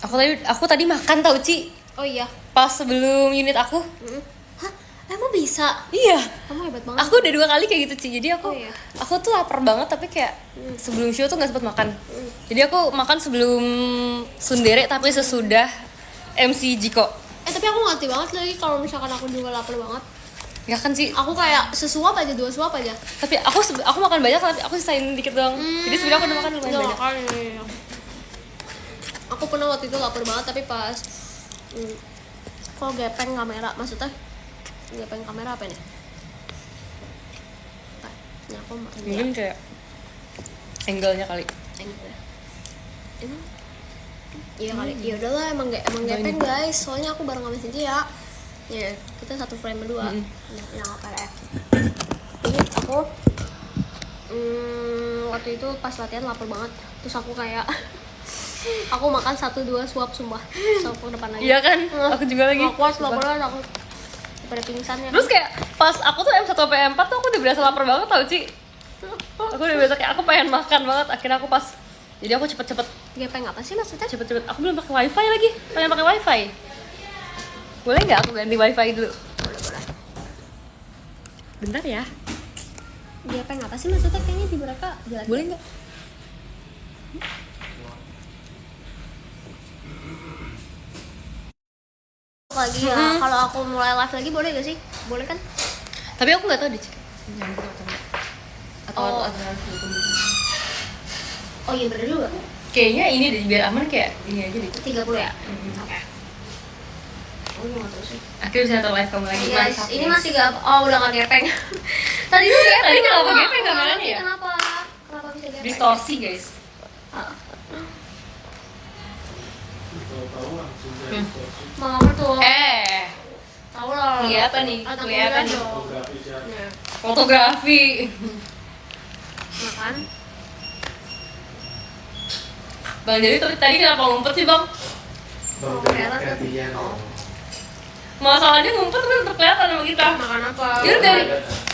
Aku tadi makan tau Ci. Oh iya. Pas sebelum unit aku. Hah? Emang bisa? Iya. Kamu hebat banget. Aku udah 2 kali kayak gitu Ci. Jadi aku Oh, iya. aku tuh lapar banget tapi kayak sebelum show tuh nggak sempet makan. Jadi aku makan sebelum Sundere tapi sesudah MC Jiko. Tapi aku ngerti banget lagi kalau misalkan aku juga lapar banget. Ya kan sih. Aku kayak sesuap aja, 2 suap aja. Tapi aku makan banyak tapi aku sisain dikit doang. Jadi sebenarnya aku udah makan lumayan Udah banyak. makan, iya. Aku pernah waktu itu lapar banget tapi pas kok gepeng kamera, maksudnya gepeng kamera apa nih? Nah, aku makan dulu. Mungkin kayak angle-nya kali. Emang? Iya kali. Ya udahlah, emang gepeng guys. Soalnya aku bareng sama Cynthia. Ya, kita satu frame berdua. Yang apa ya? Ini aku waktu itu pas latihan lapar banget. Terus aku kayak aku makan 1-2 suap sumpah. Suap ke depan lagi. Iya kan? Aku juga lagi. Nggak kuat lapar banget aku. Pada pingsan ya. Terus kayak pas aku tuh M1 sampai M4 tuh aku udah berasa lapar banget tau Ci. Aku udah berasa kayak aku pengen makan banget. Akhirnya aku pas, jadi aku cepet-cepet Gepeng apa sih maksudnya? aku belum pakai wifi lagi. Pengen pakai wifi. Boleh nggak aku ganti wifi dulu? Boleh. Bentar ya. Gepeng apa sih maksudnya? Kayaknya di mereka jalan. Boleh nggak? Lagi ya. Kalau aku mulai live lagi boleh gak sih? Boleh kan? Tapi aku nggak tahu deh Ci. Nyambung atau enggak. Atau Oh. harus ditunggu. Oh iya bener juga. Kayaknya ini deh biar aman kayak ini aja deh. 30 ya? Oke. Oh iya nggak tahu sih. Akhirnya bisa nonton live kamu lagi. Guys, Mantap, ini guys. masih gak, oh udah gak gepeng. Tadi tuh gepeng. Tadi kenapa gepeng kameranya ya? Kenapa? Kenapa bisa gepeng? Distorsi guys. Mau apa tuh? Tahu lah. Kuliah apa nih? Atau Kuliah apa nih? dong. Nah, Fotografi. makan. Bang jadi tadi kenapa ngumpet sih bang? Oh, kelihatan. Masalahnya ngumpet kan tetap kelihatan sama kita. Makan apa? Jadi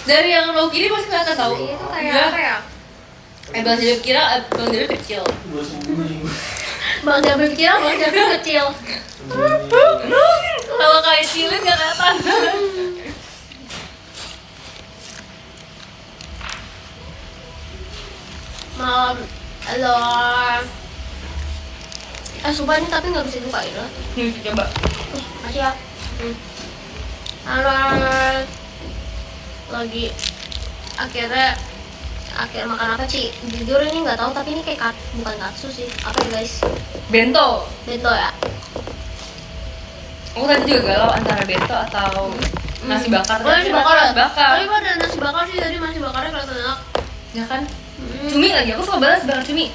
dari yang lo kiri pasti kelihatan tau. Iya, itu kayak Iya. apa ya? Bang jadi kira bang jadi kecil. Bang Jabir kira Bang Jabir kecil. Kalau kayak cilin nggak kelihatan. Malam. Halo. Sumpah ini tapi nggak bisa dibuka ya. Coba. Makasih ya. Halo. Lagi akhir makan apa sih? Jujur ini nggak tahu tapi ini kayak bukan katsu sih. Apa ya guys? Bento. Bento ya. Aku tadi juga galau antara bento atau nasi bakar. Oh, nasi bakar. Nasi bakar. Tapi ada nasi bakar sih, jadi nasi bakarnya kelihatan enak. Ya kan? Cumi lagi. Aku suka banget nasi bakar cumi.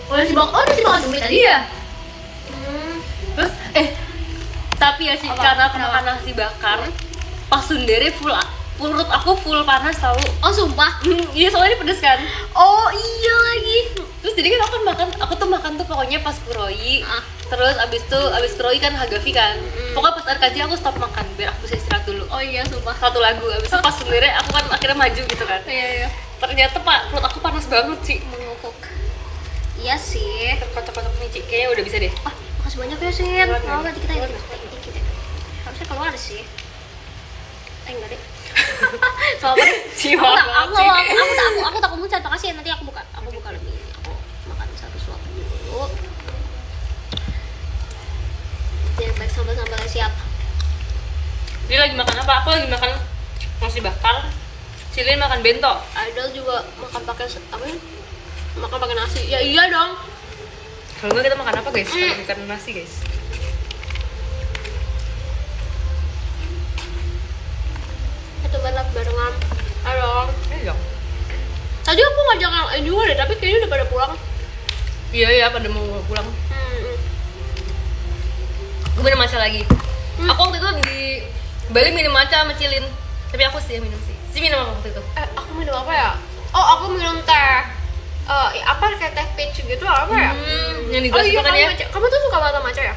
Oh nasi bakar cumi tadi. Iya. Hmm. Terus tapi ya sih Apa? karena aku makan nasi bakar pas Sundere menurut aku full panas tau. Oh sumpah. Iya soalnya pedes kan. Oh iya lagi. Terus jadi kan aku tuh makan tuh pokoknya pas kuroi. Terus abis kuroi kan Hagafi kan. Pokoknya pas RKJ aku stop makan biar aku bisa istirahat dulu. Oh iya sumpah. Satu lagu abis itu pas Sundere aku kan akhirnya maju gitu kan. Iya. Ternyata perut aku panas banget sih. Mengukuk. Iya sih. Kocok-kocok nih Ci, kayaknya udah bisa deh. Makasih banyak ya Sin. Mau nanti kita ini dikit ya. Harusnya keluar sih. Enggak deh. Soalnya aku takut muncul. Makasih ya, nanti aku buka lebih. Aku makan satu suap dulu. Yang baik sambal-sambalnya siap. Dia lagi makan apa? Aku lagi makan nasi bakar. Cilin makan bento. Idol juga makan pakai apa ya? Makan pakai nasi. Ya iya dong. Kalau enggak kita makan apa guys? Kalau bukan nasi guys. Itu banget barengan. Halo. Iya. Tadi aku ngajak yang lain juga deh, tapi kayaknya udah pada pulang. Iya pada mau pulang. Gue minum matcha lagi. Aku waktu itu di Bali minum matcha sama Cilin. Tapi aku sih yang minum sih. Si minum apa waktu itu? Aku minum apa ya? Oh, aku minum teh. Apa kayak teh peach gitu apa ya? Yang di gelas itu kan ya. Kamu tuh suka banget matcha ya?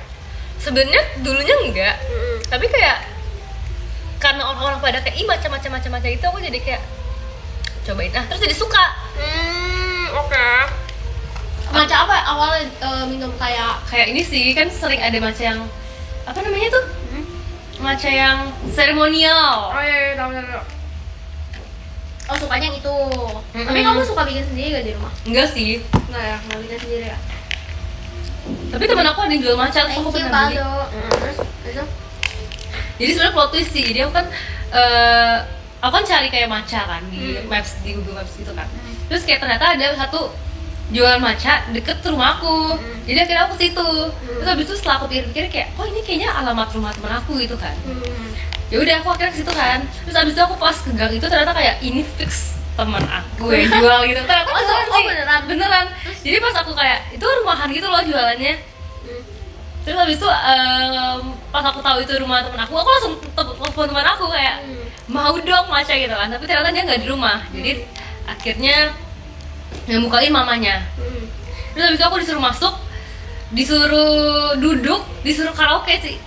Sebenarnya dulunya enggak. Tapi kayak karena orang-orang pada kayak ih macam-macam itu aku jadi kayak cobain. Terus jadi suka. Oke. Matcha apa awalnya minum kayak Kayak ini sih, kan sering ada matcha yang apa namanya tuh? Matcha yang seremonial. iya tahu. Oh sukanya yang itu. Tapi kamu suka bikin sendiri gak di rumah? Enggak sih. Enggak ya, nggak bikin sendiri ya. Tapi temen aku ada yang jual matcha, terus Thank aku you pernah beli. Baldo. Terus itu? Jadi sebenarnya plot twist sih. Jadi aku kan cari kayak matcha kan di Maps, di Google Maps gitu kan. Terus kayak ternyata ada satu jualan matcha deket rumah aku. Jadi akhirnya aku ke situ. Terus habis itu setelah aku pikir-pikir kayak, oh ini kayaknya alamat rumah teman aku gitu kan. Ya udah aku akhirnya ke situ kan. Terus habis itu aku pas ke gang itu ternyata kayak ini fix teman aku yang jual gitu. Ternyata beneran sih. Beneran. Jadi pas aku kayak itu rumahan gitu loh jualannya. Terus habis itu pas aku tahu itu rumah teman aku langsung telepon teman aku kayak mau dong matcha gitu kan. Tapi ternyata dia nggak di rumah. Jadi akhirnya yang bukain mamanya. Terus habis itu aku disuruh masuk, disuruh duduk, disuruh karaoke sih.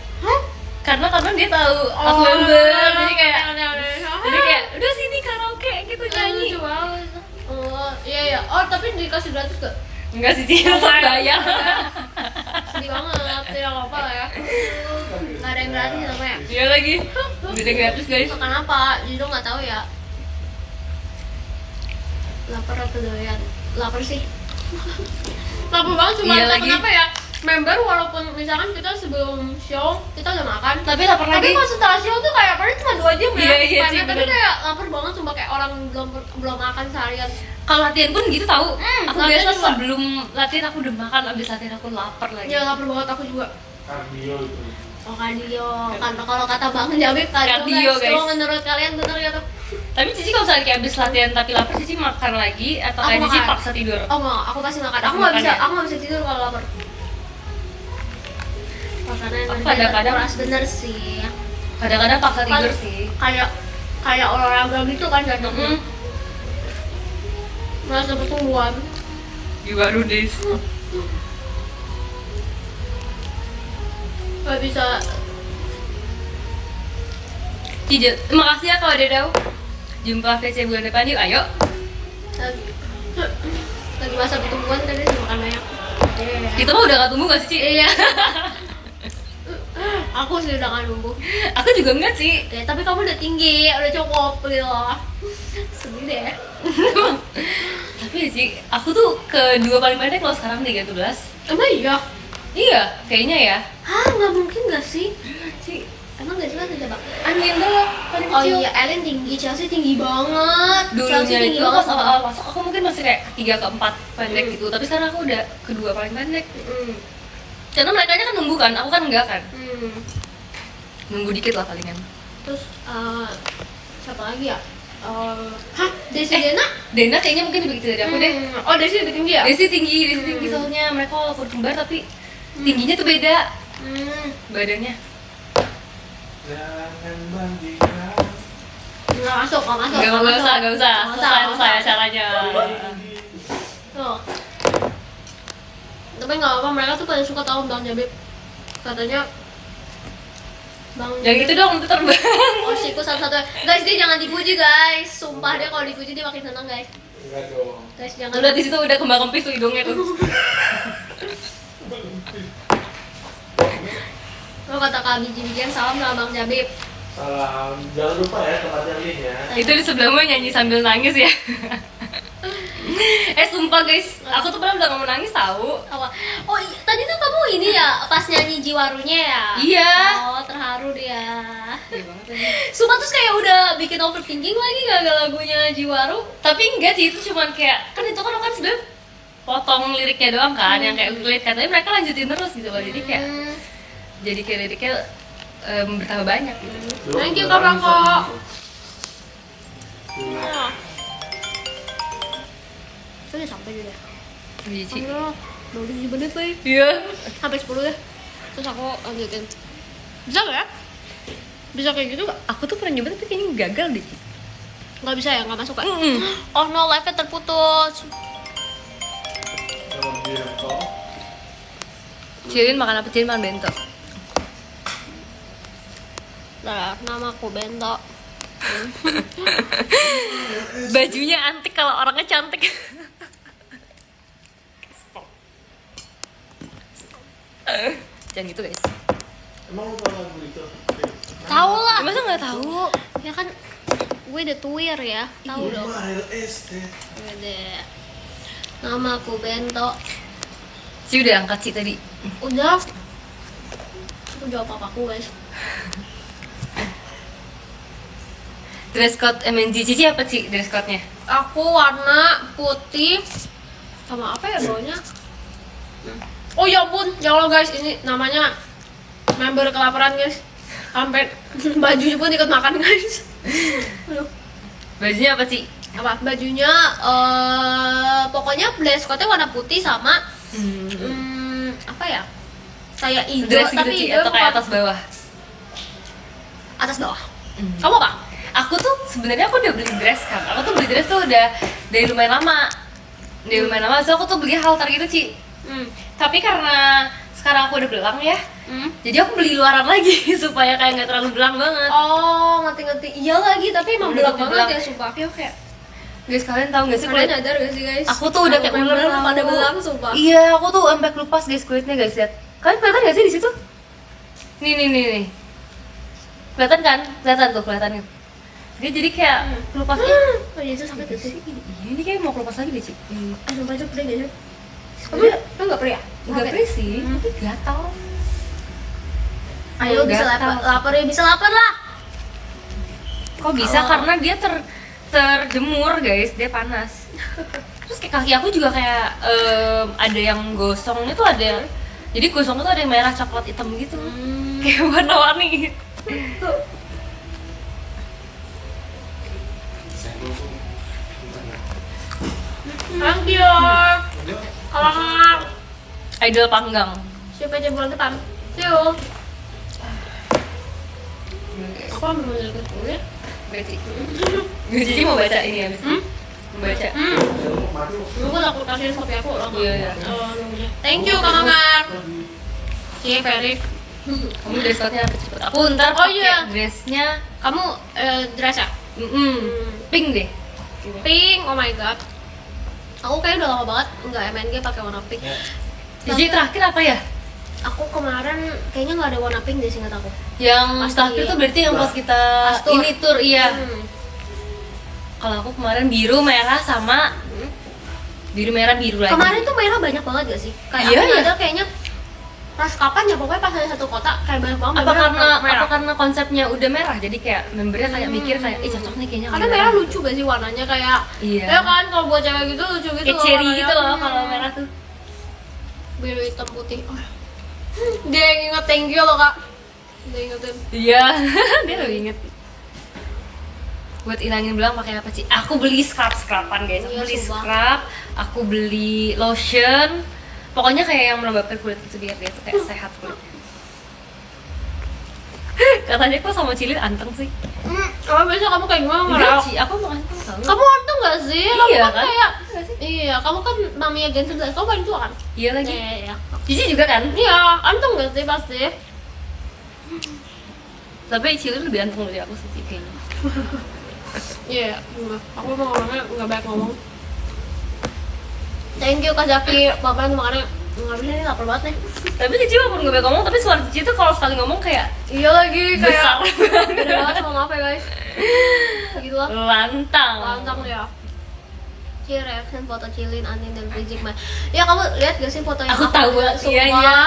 Karena dia tahu aku member, jadi kayak udah sini karaoke gitu nyanyi. Lucu banget. Oh iya. Oh tapi dikasih gratis gak? Enggak sih, tetap bayar. Sedih banget, tidak apa-apa lah ya. Gak ada yang gratis namanya. Iya lagi, udah gratis guys. Makan apa? Jadi nggak tahu ya. Lapar atau doyan? Lapar sih. Lapar banget cuma Iya entah lagi. kenapa ya. Member walaupun misalkan kita sebelum show kita udah makan, Tapi lapar lagi. tapi konsentrasi show tuh kayak paling cuma 2 jam ya. Iya, iya Karena sih, tapi bener. kayak lapar banget cuma kayak orang belum makan seharian. Kalau latihan pun gitu tahu. Aku latihan biasa juga. sebelum latihan aku udah makan, abis latihan aku lapar lagi. Ya lapar banget aku juga. Kardio itu. Oh kardio, karena kalau kata Bang Jabib Kardio, guys. Coba menurut kalian bener gak tuh? Tapi Cici kalau misalnya kayak abis latihan tapi lapar, Cici makan lagi atau Aku kayak Cici makan. paksa tidur? Oh enggak, aku pasti makan. Pasti Aku nggak makan bisa, ya? aku nggak bisa tidur kalau lapar. Makanan Aku kadang-kadang- keras bener sih. Kadang-kadang paksa tidur Kan- sih. Kayak olahraga gitu kan jatuhnya. Merasa pertumbuhan. Juga Rudis. Gak bisa. Cici, makasih ya kalau udah tahu. Jumpa VC bulan depan yuk, ayo. Lagi masa pertumbuhan tadi makan banyak. Kita mah udah gak tumbuh gak sih, Ci? Iya. Aku sih udah gak numbuh. Aku juga enggak sih. Ya, tapi kamu udah tinggi, udah cukup gitu loh. Sedih deh. Tapi sih, aku tuh kedua paling pendek loh sekarang 13. Emang iya? Iya, kayaknya ya. Hah, nggak mungkin gak sih? Ci, Emang gak sih kan coba? Anin doang paling Oh kecil. iya, Ellen tinggi, Chelsea tinggi banget. Chelsea Dulunya tinggi itu banget pas sama. awal masuk aku mungkin masih kayak ketiga ke empat pendek gitu. Tapi sekarang aku udah kedua paling pendek. Karena mereka kan nunggu kan, aku kan enggak kan. Nunggu dikit lah palingan. Terus siapa lagi ya? Hah, Desi Dena? Dena kayaknya mungkin lebih kecil dari aku deh. Oh, Desi lebih tinggi ya? Desi tinggi soalnya mereka walaupun kembar tapi tingginya tuh beda badannya. Jangan bandingkan. Nggak masuk. Gak usah. Selesai acaranya. Tuh. Tapi nggak apa, mereka tuh pada suka tahu Bang Jabib. Katanya Bang Jangan gitu dong, itu terbang. Oh, siku satu-satu. Guys, dia jangan dipuji guys. Sumpah dia kalau dipuji dia makin senang guys. Enggak dong. Guys, jangan. Udah di situ udah kembang kempis tuh hidungnya tuh. Lo kata Kak Biji-bijian salam sama Bang Jabib. Salam. Jangan lupa ya tempatnya link ya. Itu di sebelah gue nyanyi sambil nangis ya. Sumpah guys, aku tuh pernah udah gak mau nangis tahu. Apa? Oh, tadi tuh kamu ini ya pas nyanyi Jiwarunya ya? Iya. Oh, terharu dia. Iya banget lagi. Sumpah terus kayak udah bikin overthinking lagi gak lagunya Jiwaru? Tapi enggak sih, itu cuman kayak kan itu kan sebenarnya potong liriknya doang kan, yang kayak ukulele katanya mereka lanjutin terus gitu loh. Jadi kayak liriknya bertambah banyak gitu. Thank you, Kak Bangko. Udah sampai juga. Iya Ci. Aduh, baru 7 menit woy. Iya. Sampai 10 ya. Terus aku lanjutin. Bisa gak ya? Bisa kayak gitu gak? Aku tuh pernah nyoba tapi kayaknya gagal deh Ci. Gak bisa ya? Gak masuk ya? Mm-mm. Oh no, live-nya terputus. Kalau bento. Cirin makan apa? Cirin makan bento. Nah, nama aku Bento. Bajunya antik kalau orangnya cantik. Jangan gitu guys. Emang lu tau lagu itu? Tahu lah. Masa nggak tahu? Ya kan gue the tuir ya. Tahu dong. Mile Estate. Gede. Nama aku Bento. Si udah angkat sih tadi. Udah. Aku jawab papaku guys. Dress code MNG Cici apa sih dress code-nya? Aku warna putih sama apa ya bawahnya? Oh ya ampun, ya Allah guys, ini namanya member kelaparan guys. Sampai bajunya pun ikut makan guys. Aduh. Bajunya apa sih? Apa? Bajunya pokoknya dress code-nya warna putih sama apa ya? Kayak hijau Dress gitu tapi Ci, hijau atau kayak bukan- atas bawah? atas bawah. Hmm. Kamu apa? Aku tuh sebenarnya aku udah beli dress kan. Aku tuh beli dress tuh udah dari lumayan lama. Dari lumayan lama, so aku tuh beli halter gitu Ci. Tapi karena sekarang aku udah belang ya, jadi aku beli luaran lagi supaya kayak nggak terlalu belang banget. Oh, ngerti-ngerti. Iya lagi, tapi emang Udah belang belang. banget ya sumpah. Ya kayak guys, kalian tahu nggak sih Kalian kulit? nyadar gak sih guys? Aku tuh udah kayak member ular lu pada tahu. belang sumpah. Iya, aku tuh sampai kelupas guys kulitnya guys, lihat. Kalian kelihatan nggak sih di situ? Nih. Kelihatan kan? Kelihatan tuh, kelihatan kan? Dia jadi kayak kelupasnya. Oh iya itu sakit gak sih? Iya, ini kayak mau kelupas lagi deh, Ci. Sumpah itu perih gak sih? Sebenarnya Lu gak perih ya? nggak Oke. perih sih, tapi gatal. Ayo bisa Gatal. lapar ya, bisa lapar lah. Kok bisa? Oh. Karena dia terjemur guys, dia panas. Terus kayak kaki aku juga kayak ada yang gosongnya tuh ada. Jadi gosongnya tuh ada yang merah coklat hitam gitu. Kayak warna-warni. Thank you. Kalau nggak Idol panggang. siapa aja bulan depan. See you. Aku ambil model kulit. Berarti. Jadi mau baca ini habis. Mau baca. Aku takut kasih kopi aku loh. Iya. Nunggunya. Thank you Kak Mangar. Cie Ferif. Kamu dress code-nya apa cepet? Aku ntar Oh, pakai iya. dressnya Kamu dress ya? pink deh. Pink, oh my god. Aku kayak udah lama banget nggak MNG pakai warna pink. Jadi terakhir apa ya? Aku kemarin kayaknya nggak ada warna pink deh seingat aku. Yang Pasti. terakhir tuh berarti yang pas kita Pas tour. ini tour iya. Hmm. Kalau aku kemarin biru merah sama biru merah biru lagi. Kemarin tuh merah banyak banget gak sih? Kayak Iya, aku nggak iya. ada kayaknya pas kapan ya pokoknya pas ada satu kota kayak banyak banget apa merah. karena karena konsepnya udah merah jadi kayak membernya kayak mikir kayak cocok nih kayaknya Karena sama merah lucu gak sih warnanya kayak Iya. ya kan kalau buat cewek gitu lucu gitu kayak loh cherry warnanya. gitu loh kalau merah tuh. Biru hitam putih. Oh. Dia yang inget thank you loh kak. Dia ingetin. Iya, dia lebih inget. Buat ilangin belang pakai apa sih? Aku beli scrub-scruban guys. Aku Iya, beli sumpah. scrub, aku beli lotion. Pokoknya kayak yang melembabkan kulit gitu biar dia tuh kayak sehat kulitnya. Katanya kok sama Cilin anteng sih. Apa biasa kamu kayak gimana Enggak marah? sih, aku mau anteng tau. Kamu anteng gak sih? Kamu Iya kan kan? kayak Enggak sih? iya, kamu kan maminya Gen 11, kamu paling tua kan? Iya lagi. Iya. Cici juga kan? Iya, anteng gak sih pasti? Tapi Cilin lebih anteng dari aku sih kayaknya. Iya, enggak. Aku emang orangnya nggak banyak ngomong. Thank you Kak Zaki, Bapak makanya nggak bisa nih lapar banget nih. Tapi Cici walaupun gak banyak ngomong, tapi suara Cici tuh kalau sekali ngomong kayak Iya lagi besar. kayak beda banget sama maaf ya guys. Gitu lah. Lantang. Lantang ya. Cie reaction foto Cilin, Anin dan Rizik mah. Ya kamu lihat gak sih foto yang Aku tahu, lihat? iya, Sumpah. iya.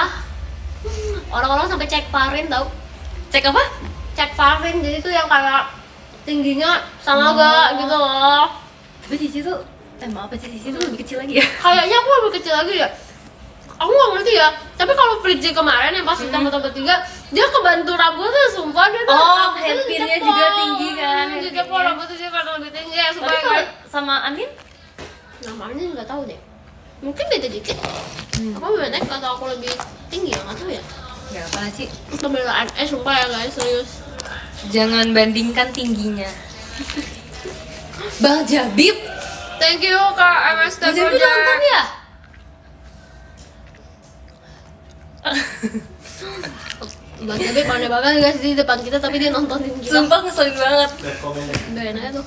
Orang-orang sampai cek Farin tau. Cek apa? Cek Farin jadi tuh yang kayak tingginya sama gak gitu loh. Tapi Cici tuh maaf ya, Cici tuh lebih kecil lagi ya. Kayaknya aku lebih kecil lagi ya. Aku gak ngerti ya. Tapi kalau Fritzi kemarin yang pas kita foto bertiga, dia kebantu rambutnya sumpah dia tuh Oh, rambutnya hairpinnya dijepol. juga tinggi kan, Dijepol hairpinnya. rambutnya juga karena lebih tinggi ya Tapi supaya kalau kayak sama Anin, namanya nggak tahu deh. Mungkin beda dikit. Apa bener atau aku lebih tinggi ya nggak tahu ya. nggak apa Ci. Pembelaan sumpah ya guys serius. Jangan bandingkan tingginya. Bang Jabib, Thank you Kak MS Bang Jabib udah nonton ya? Bang Jabe pandai banget guys di depan kita tapi dia nontonin kita. Sumpah ngeselin banget. Lihat komennya. Biarin aja tuh.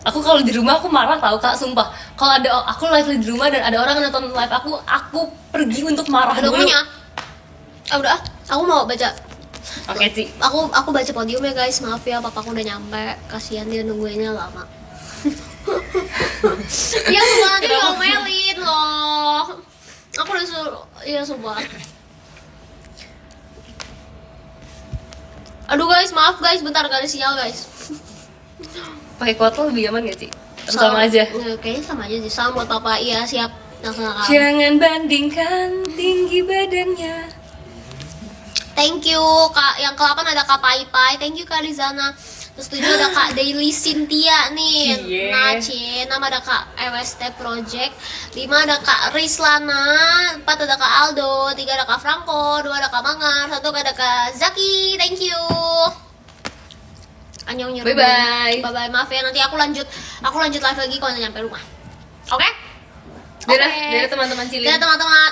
Aku kalau di rumah aku marah tahu Kak, sumpah. Kalau ada aku live di rumah dan ada orang yang nonton live aku pergi untuk marah Udah dulu. punya. Udah, aku mau baca. Oke, Ci. Aku baca podium ya guys. Maaf ya, papaku udah nyampe. Kasihan dia nungguinnya lama. Ya sumpah nanti diomelin loh. Aku udah suruh, ya sumpah. Aduh guys, maaf guys, bentar gak ada sinyal guys. Pakai kuat lebih aman gak sih? Sama aja. Ya, kayaknya sama aja sih. Sama buat papa. Iya siap. Laksanakan. Jangan bandingkan tinggi badannya. Thank you Kak. Yang ke-8 ada Kak Pai Pai. Thank you Kak Rizana. Terus 7 ada Kak Daily Cynthia nih. Cie. Naci. 6 ada Kak EWST Project. 5 ada Kak Rislana. 4 ada Kak Aldo. 3 ada Kak Franco. 2 ada Kak Mangar. 1 ada Kak Zaki. Thank you. Annyeong. Bye bye. Bye bye. Maaf ya nanti aku lanjut live lagi kalau nyampe rumah. Oke? Dadah teman-teman Cilin. Dadah teman-teman.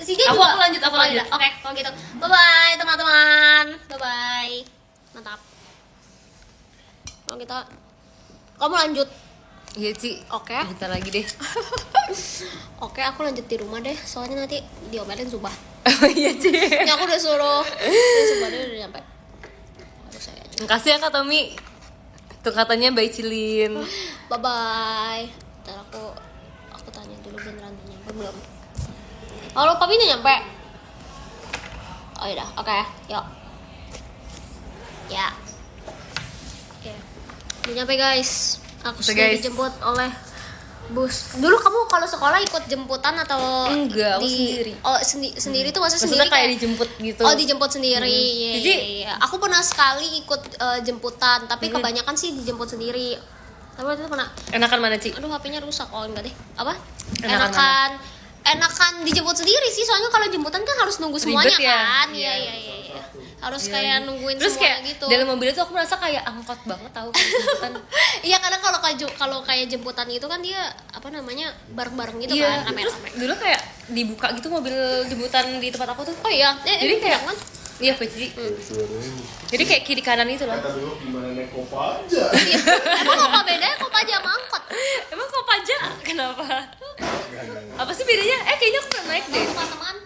Si J Aku juga. lanjut. Oke, kalau gitu. Bye bye teman-teman. Bye bye. Mantap. Kalau kita kamu lanjut. Iya, Ci. Oke. Bentar lagi deh. Oke, aku lanjut di rumah deh. Soalnya nanti diomelin sumpah. Oh iya, Ci. Ini aku udah suruh. Dia sumpah dia udah nyampe. Aduh saya aja. Makasih ya Kak Tommy. Tuh katanya bye Cilin. Bye bye. Ntar aku tanya dulu beneran udah nyampe belum. Halo, Papi udah nyampe. Oh iya, oke, yuk. Ya. Oke. Udah nyampe guys. Aku Oke, sudah guys. dijemput oleh bus. Dulu kamu kalau sekolah ikut jemputan atau Enggak, aku sendiri. Oh, sendiri tuh maksudnya Maksudnya sendiri kayak dijemput gitu. Oh, dijemput sendiri. Iya, Jadi- iya. Aku pernah sekali ikut jemputan, tapi kebanyakan sih dijemput sendiri. Tapi waktu itu pernah. Enakan mana, Ci? Aduh, HP-nya rusak. Oh, enggak deh. Apa? Enakan Enakan dijemput sendiri sih, soalnya kalau jemputan kan harus nunggu semuanya Ribet ya? kan. Iya. Iya. Harus Iya, kayak iya. nungguin Terus semuanya kayak gitu. dalam mobil itu aku merasa kayak angkot banget tahu kalau jemputan. Iya, karena kalau kayak jemputan itu kan dia apa namanya? Bareng-bareng gitu Iya. kan, Terus rame-rame. dulu kayak dibuka gitu mobil jemputan di tempat aku tuh. Oh iya, Jadi kayak kan? iya, Ci. Jadi kayak kiri kanan itu loh. Kata dulu gimana naik kopa aja. Emang apa bedanya kok aja sama angkot? Emang kok pajak? Kenapa? Apa sih bedanya? Kayaknya aku pernah naik deh. Bukan teman.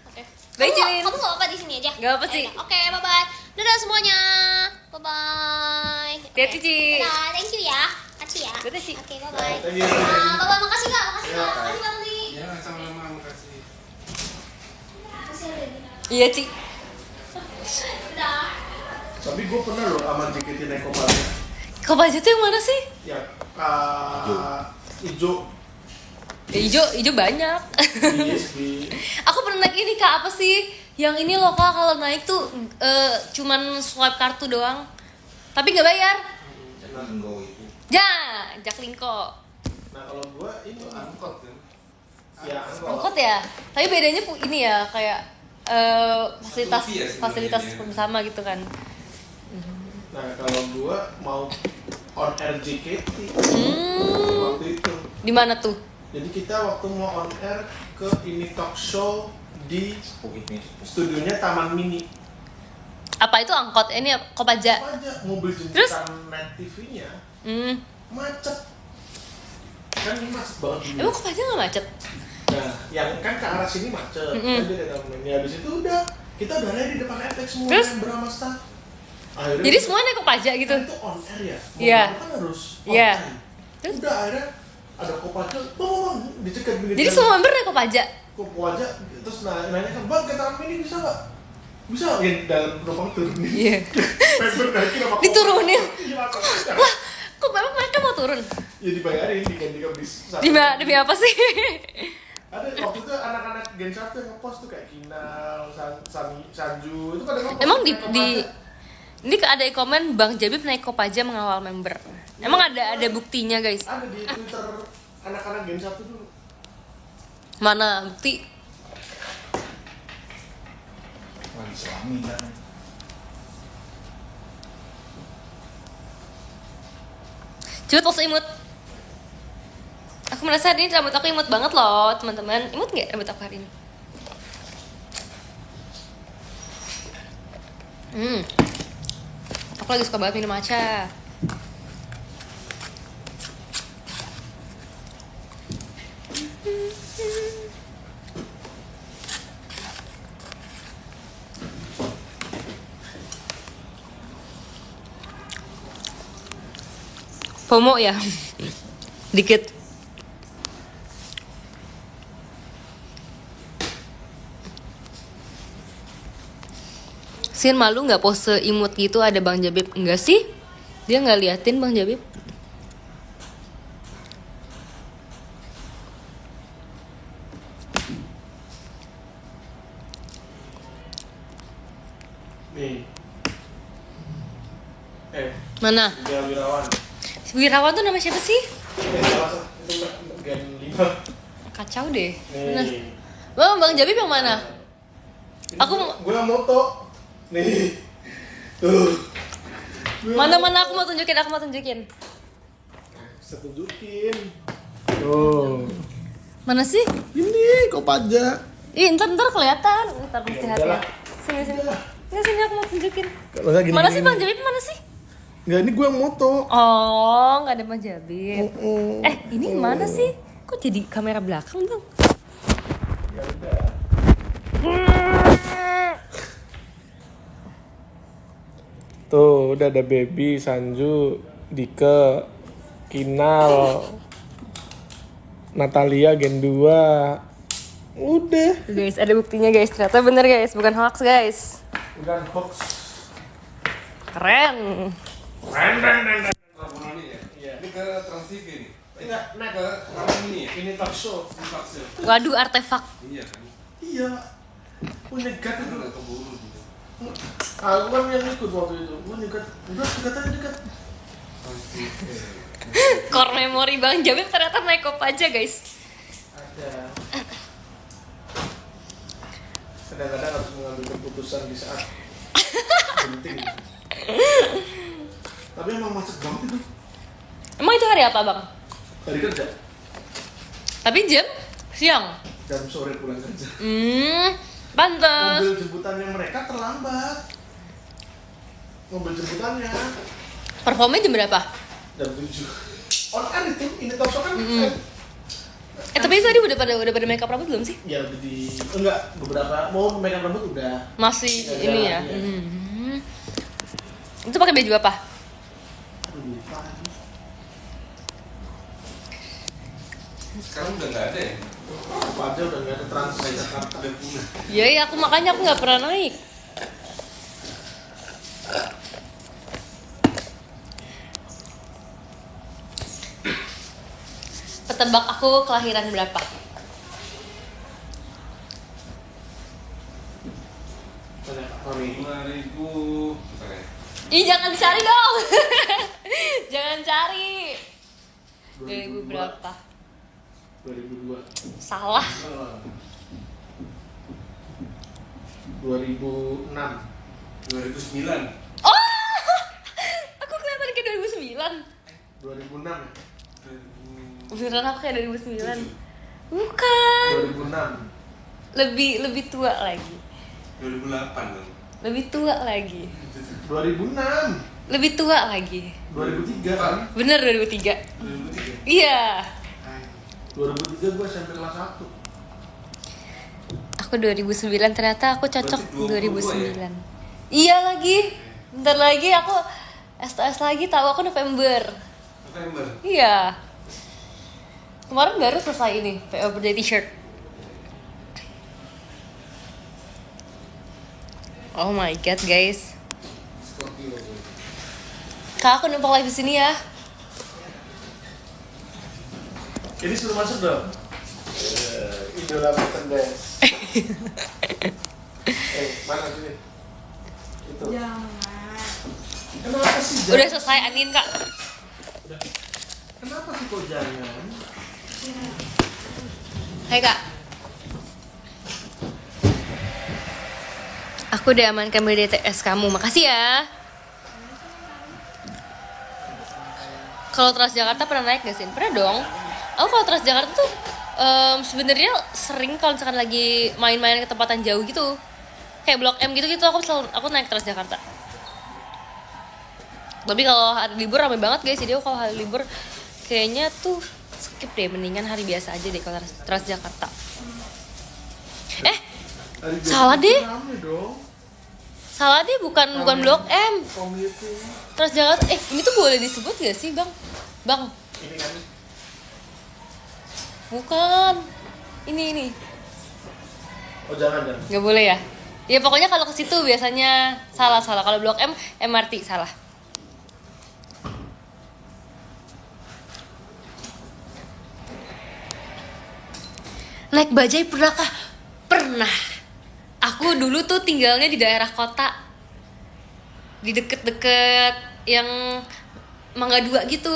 Oke. Baik, Kamu- Cilin. Kamu gak apa di sini aja? Gak apa, Ci. Oke, bye-bye. Dadah semuanya. Bye-bye. Hati-hati, Ci. Dadah, thank you ya. Kasih ya. Dadah, Ci. Oke, bye-bye. Thank you. Bye-bye, makasih Kak. Makasih Ya. Kak. Makasih Kak Tuli. Ya, sama-sama, makasih. Makasih ya, Dina. Iya, Ci. Dadah. Tapi gue pernah loh sama JKT naik kopa aja. Kok pajak tuh yang mana sih? Ya, hijau. Ya, hijau banyak. Di Aku pernah naik ini Kak, apa sih? Yang ini loh Kak, kalau naik tuh cuman swipe kartu doang. Tapi nggak bayar. Jaklingko itu. Ya, Jaklingko. Nah kalau gue ini angkot kan. Ya Angkot ya. Tapi bedanya ini ya kayak fasilitas bersama gitu kan. Nah kalau gue mau on air JKT waktu itu. Di mana tuh? Jadi kita waktu mau on air ke ini talk show di studionya Taman Mini. Apa itu angkot? Ini Kopaja. Apa aja mobil Terus? jemputan Net TV-nya Hmm. macet. Kan ini macet banget dulu. Emang Kopaja nggak macet? Nah, yang kan ke arah sini macet. Kan dia ada Taman Mini. Habis itu udah kita udah ready di depan FX semua Terus? member sama staff. Akhirnya Jadi semua naik Kopaja gitu. kan itu on air ya. Mau Iya. kan harus on Iya. time. Terus? Udah akhirnya ada Kopaja, bang, dicegat begini. Jadi semua member naik Kopaja. Kopaja terus nanya kan, bang ke Taman Mini bisa nggak? Bisa ya dalam penumpang turunin. Iya. Member naikin sama Diturunin. Iya, makanya. Wah, kok memang mereka mau turun? Ya dibayarin diganti ke bis. Demi apa sih? Ada waktu itu anak-anak Gen 1 yang ngepost tuh kayak Kinal, Sanju itu pada ngepost. Emang di Kopaja. ini ada komen Bang Jabib naik Kopaja mengawal member. Emang ada buktinya guys? Ada di Twitter anak-anak Gen 1 dulu. Mana bukti? Suami kan. Coba pose imut. Aku merasa hari ini rambut aku imut banget loh teman-teman. Imut nggak rambut aku hari ini? Aku lagi suka banget minum matcha. FOMO ya. Dikit. Sin malu nggak pose imut gitu ada Bang Jabib? Enggak sih, dia nggak liatin Bang Jabib. Nih. Mana? Dia Wirawan. Wirawan tuh nama siapa sih? Salah itu Gen 5. Kacau deh. Mana? Nih. Bang Jabib yang mana? Gue yang moto. Nih. Tuh. Mana aku mau tunjukin. Bisa tunjukin. Tuh. Mana sih? Ini kok pajak. Ih, ntar kelihatan. Ntar mesti hati ya. udahlah. Sini. Nggak, sini aku mau tunjukin. Kalau nggak gini. Mana sih Bang Jabib, mana sih? Enggak, ini gue yang moto. Oh, nggak ada Bang Jabib. Mm-mm. Ini mana sih? Kok jadi kamera belakang, Bang? Ya udah. Tuh, udah ada Baby, Sanju, Dike, Kinal, Natalia Gen 2. Udah. Guys, ada buktinya guys. Ternyata bener guys, bukan hoax guys. Bukan hoax. Keren. Keren. Iya. Ini ke Trans TV nih. Enggak, naik Ke kamar ini ya. ini talk show. Vaksin. Waduh, artefak. Iya kan. Iya. Nyegat Kan itu. udah keburu gitu. Aku kan yang ikut waktu itu. Gue nyegat. Udah, dekat. Core memory Bang Jabib ternyata make up aja guys. Ada. Kadang-kadang harus mengambil keputusan di saat penting. Tapi emang macet banget itu. Emang itu hari apa Bang? Hari kerja. Tapi jam siang. Jam sore pulang kerja. Pantes. Mobil jemputannya mereka terlambat. Mobil jemputannya Performnya jam berapa? jam 7. On air itu, ini talk show kan. Tapi tadi udah pada make up rambut belum sih? Ya udah enggak, beberapa mau megang rambut udah. Masih Udah ini jalan, ya. iya. Itu pakai baju apa? Aduh, lupa lagi. Sekarang udah nggak ada ya. Apa aja udah nggak ada Trans Jakarta. Udah punah. Iya, makanya aku nggak pernah naik. Petebak aku kelahiran berapa? Sorry. 2000. Bentar ya. Ih, jangan dicari dong. Jangan cari. 2000 berapa? 2002. Salah. 2006. 2009. Oh! Aku kelihatan kayak 2009. 2006 ya? Beneran aku kayak 2009. Bukan. 2006. Lebih tua lagi. 2008 dong. Lebih tua lagi. 2006. Lebih tua lagi. 2003 kan? Bener 2003. 2003. Iya. 2003 gua SMP kelas 1. Aku 2009 ternyata aku cocok Berarti 2009. 22 Iya lagi. Bentar lagi aku STS lagi tahu aku November. November. Iya. Kemarin baru selesai ini PO Birthday T-shirt. Oh my god guys. Scorpio. Kak, aku numpang live di sini ya. Ini suruh masuk dong. Idola merchandise. Mana sini? Itu. Jangan. Kenapa sih? Udah selesai Anin kak. Kenapa sih kok jangan? Hai kak. Aku udah amankan BDTS kamu, makasih ya. Kalau Transjakarta pernah naik gak sih? Pernah dong. Aku kalau Transjakarta tuh sebenarnya sering kalau misalkan lagi main-main ke tempatan jauh gitu, kayak Blok M gitu aku naik Transjakarta. Tapi kalau hari libur ramai banget guys, jadi kalau hari libur kayaknya tuh skip deh, mendingan hari biasa aja deh kalau Transjakarta. Salah deh. Rame dong. Salah deh, bukan Blok M. Commuting. Transjakarta. Ini tuh boleh disebut gak sih bang? Bang, Ini kan bukan. Ini. oh jangan. Nggak boleh ya? Ya pokoknya kalau ke situ biasanya salah. Kalau Blok M MRT salah. Naik bajai pernahkah? Pernah. Aku dulu tuh tinggalnya di daerah kota. Di deket-deket yang Mangga 2 gitu.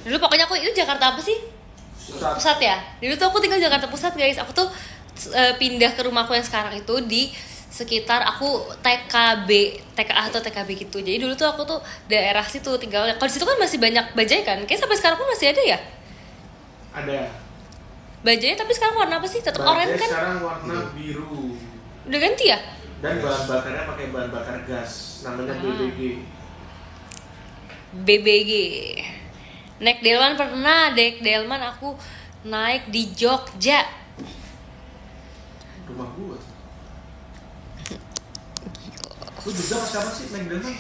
Dulu pokoknya aku itu Jakarta apa sih? Pusat ya. Dulu tuh aku tinggal di Jakarta Pusat, guys. Aku tuh pindah ke rumahku yang sekarang itu di sekitar aku TKA atau TKB gitu. Jadi dulu tuh aku tuh daerah situ tinggalnya. Kalau di situ kan masih banyak bajai kan? Kayak sampai sekarang pun masih ada ya? Ada. Bajai tapi sekarang warna apa sih? Tetap Bajai oranye kan? sekarang warna biru. Udah ganti ya? Dan bahan bakarnya pakai bahan bakar gas. Namanya BBG. BBG. Naik delman pernah, delman aku naik di Jogja. Rumah gua. Lu Jogja pas kapan sih naik delman?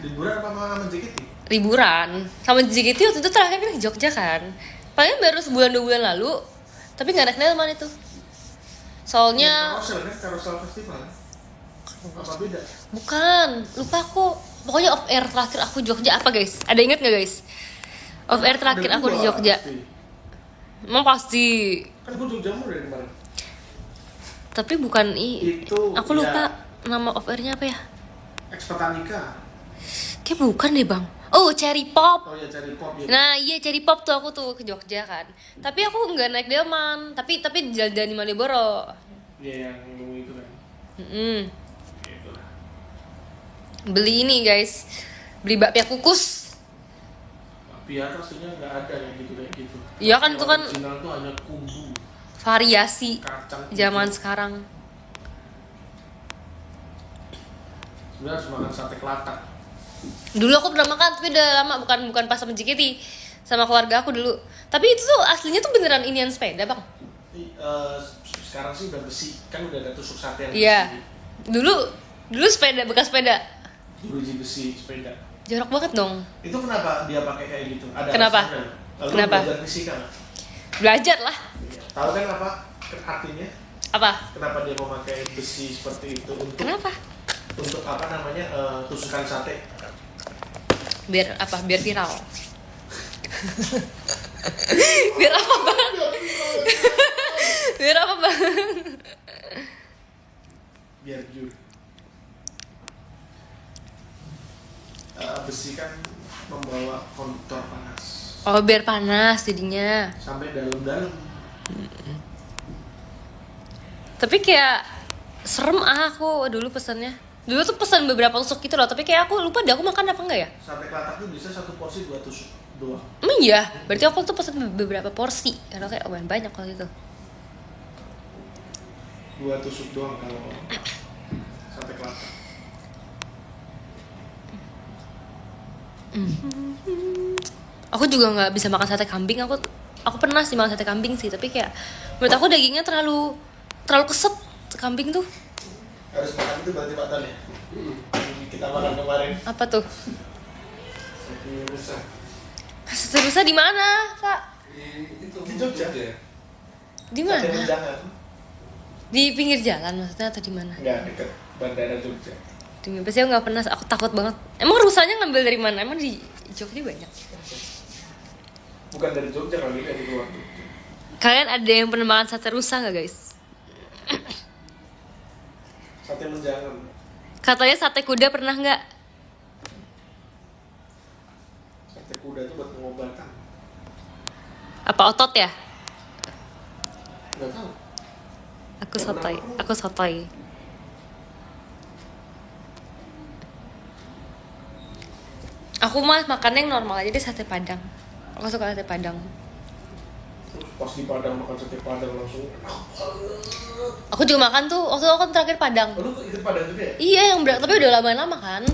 Liburan apa sama JKT? Liburan sama JKT waktu itu terakhir kan di Jogja kan. Paling baru sebulan 2 bulan lalu, tapi nggak naik delman itu. Soalnya Carousel festival. Apa beda? bukan, lupa aku. Pokoknya off air terakhir aku Jogja apa guys? Ada inget nggak guys? Off air terakhir aku di Jogja. Emang pasti. Kan gua Jogja mulu dari kemarin. Tapi bukan Itu, aku lupa nama off airnya apa ya? Expetanika. Kayak bukan deh bang. Oh, Cherry Pop. Oh ya cari pop ya. Nah iya Cherry Pop tuh aku tuh ke Jogja kan. Tapi aku nggak naik delman. Tapi jalan-jalan di Malioboro. Iya yang itu kan. Gitu lah. Beli ini guys. Beli bakpia kukus. Biar aslinya nggak ada yang gitu kayak gitu. Iya kan, itu kan original tuh hanya kumbu, variasi kacang. zaman sekarang. Sebenarnya harus makan sate kelatak. Dulu aku pernah makan tapi udah lama, bukan pas sama JKT, sama keluarga aku dulu. Tapi itu tuh aslinya tuh beneran inian sepeda bang. Sekarang sih udah besi, kan udah ada tusuk sate yang Iya. besi. Dulu sepeda, bekas sepeda. Jeruji besi sepeda. Jorok banget dong. Itu kenapa dia pakai kayak gitu? Ada Kenapa? alasannya? Lalu Kenapa? belajar fisika nggak? Belajar lah. Iya. Tahu kan apa artinya? Apa? Kenapa dia memakai besi seperti itu untuk Kenapa? untuk apa namanya tusukan sate? Biar apa? Biar viral. Biar apa bang? Biar apa bang? Biar jur. Besi kan membawa konduktor panas Oh biar panas jadinya. sampai dalam-dalam. Tapi kayak serem aku dulu pesannya. Dulu tuh pesan beberapa tusuk gitu loh. Tapi kayak aku lupa deh aku makan apa enggak ya. Sate kelatak tuh bisa satu porsi 2 tusuk doang. Emang iya? Berarti aku tuh pesan beberapa porsi. Karena kayak banyak kalau gitu. 2 tusuk doang kalau sate kelatak. Aku juga nggak bisa makan sate kambing. Aku pernah sih makan sate kambing sih. Tapi kayak menurut aku dagingnya terlalu keset kambing tuh. Harus makan itu berarti batal ya. Yang kita makan kemarin. Apa tuh? Sate rusak. Sate rusa di mana, Pak? Itu Di Jogja. Di Sate mana? menjangan. Di pinggir jalan maksudnya atau di mana? Enggak deket bandara Jogja. Demi pasti aku nggak pernah. Aku takut banget. Emang rusanya ngambil dari mana? Emang di Jogja banyak. Bukan dari Jogja kali ini dari luar Jogja. Kalian ada yang pernah makan sate rusa nggak guys? Sate menjangan. Katanya sate kuda pernah nggak? Sate kuda itu buat pengobatan. Apa otot ya? Enggak tahu. Aku sotoy. Aku mah makannya yang normal aja deh, sate padang. Aku suka sate padang. Terus pas di Padang makan sate Padang langsung enak banget. Aku juga makan tuh, waktu aku terakhir padang. Oh, lu ikut Padang juga ya? Iya, yang berat, tapi udah lama-lama kan.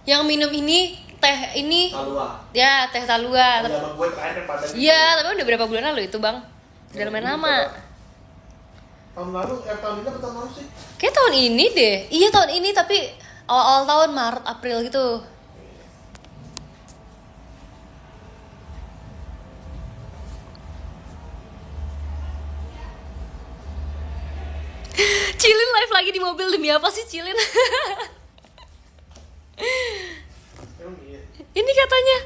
Yang minum ini, teh ini, Talua. ya teh talua. Zaman gue terakhir kan Padang. Iya, tapi udah berapa bulan lalu itu bang? Udah lumayan lama. Tahun lalu, tahun ini apa tahun lalu sih? Kayak tahun ini deh. Iya tahun ini, tapi awal-awal tahun Maret April gitu. Cilin live lagi di mobil, demi apa sih Cilin? Emang iya. Ini katanya.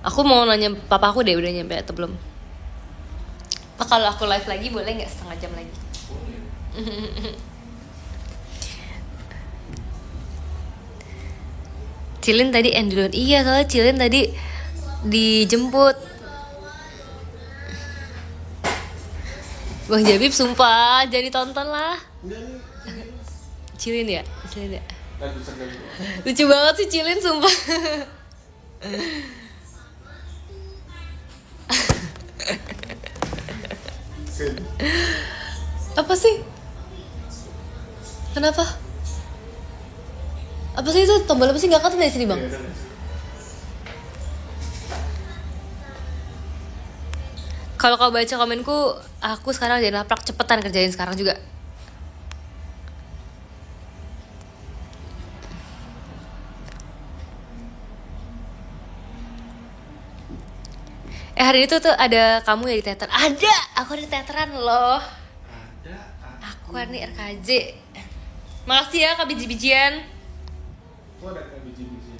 Aku mau nanya papa aku deh udah nyampe atau belum. Kalau aku live lagi boleh nggak setengah jam lagi? Cilin tadi end duluan. Iya, soalnya Cilin tadi dijemput. Bang Jabib sumpah jadi tonton lah. Enggak nih. Cilin ya? Cilin ya? Lagu. Lucu banget sih Cilin sumpah. Sin. Apa sih? Kenapa? Apa sih itu? Tombol apa sih? Gak kelihatan dari sini bang? Iya, kan. Kalau kau baca komenku, aku sekarang jadi laprak, cepetan kerjain sekarang juga. Hari ini tuh ada kamu ya di teater. Ada, aku ada di teateran loh. Ada. Aku nih RKJ. Makasih ya Kak biji-bijian. Kok ada kayak biji-biji?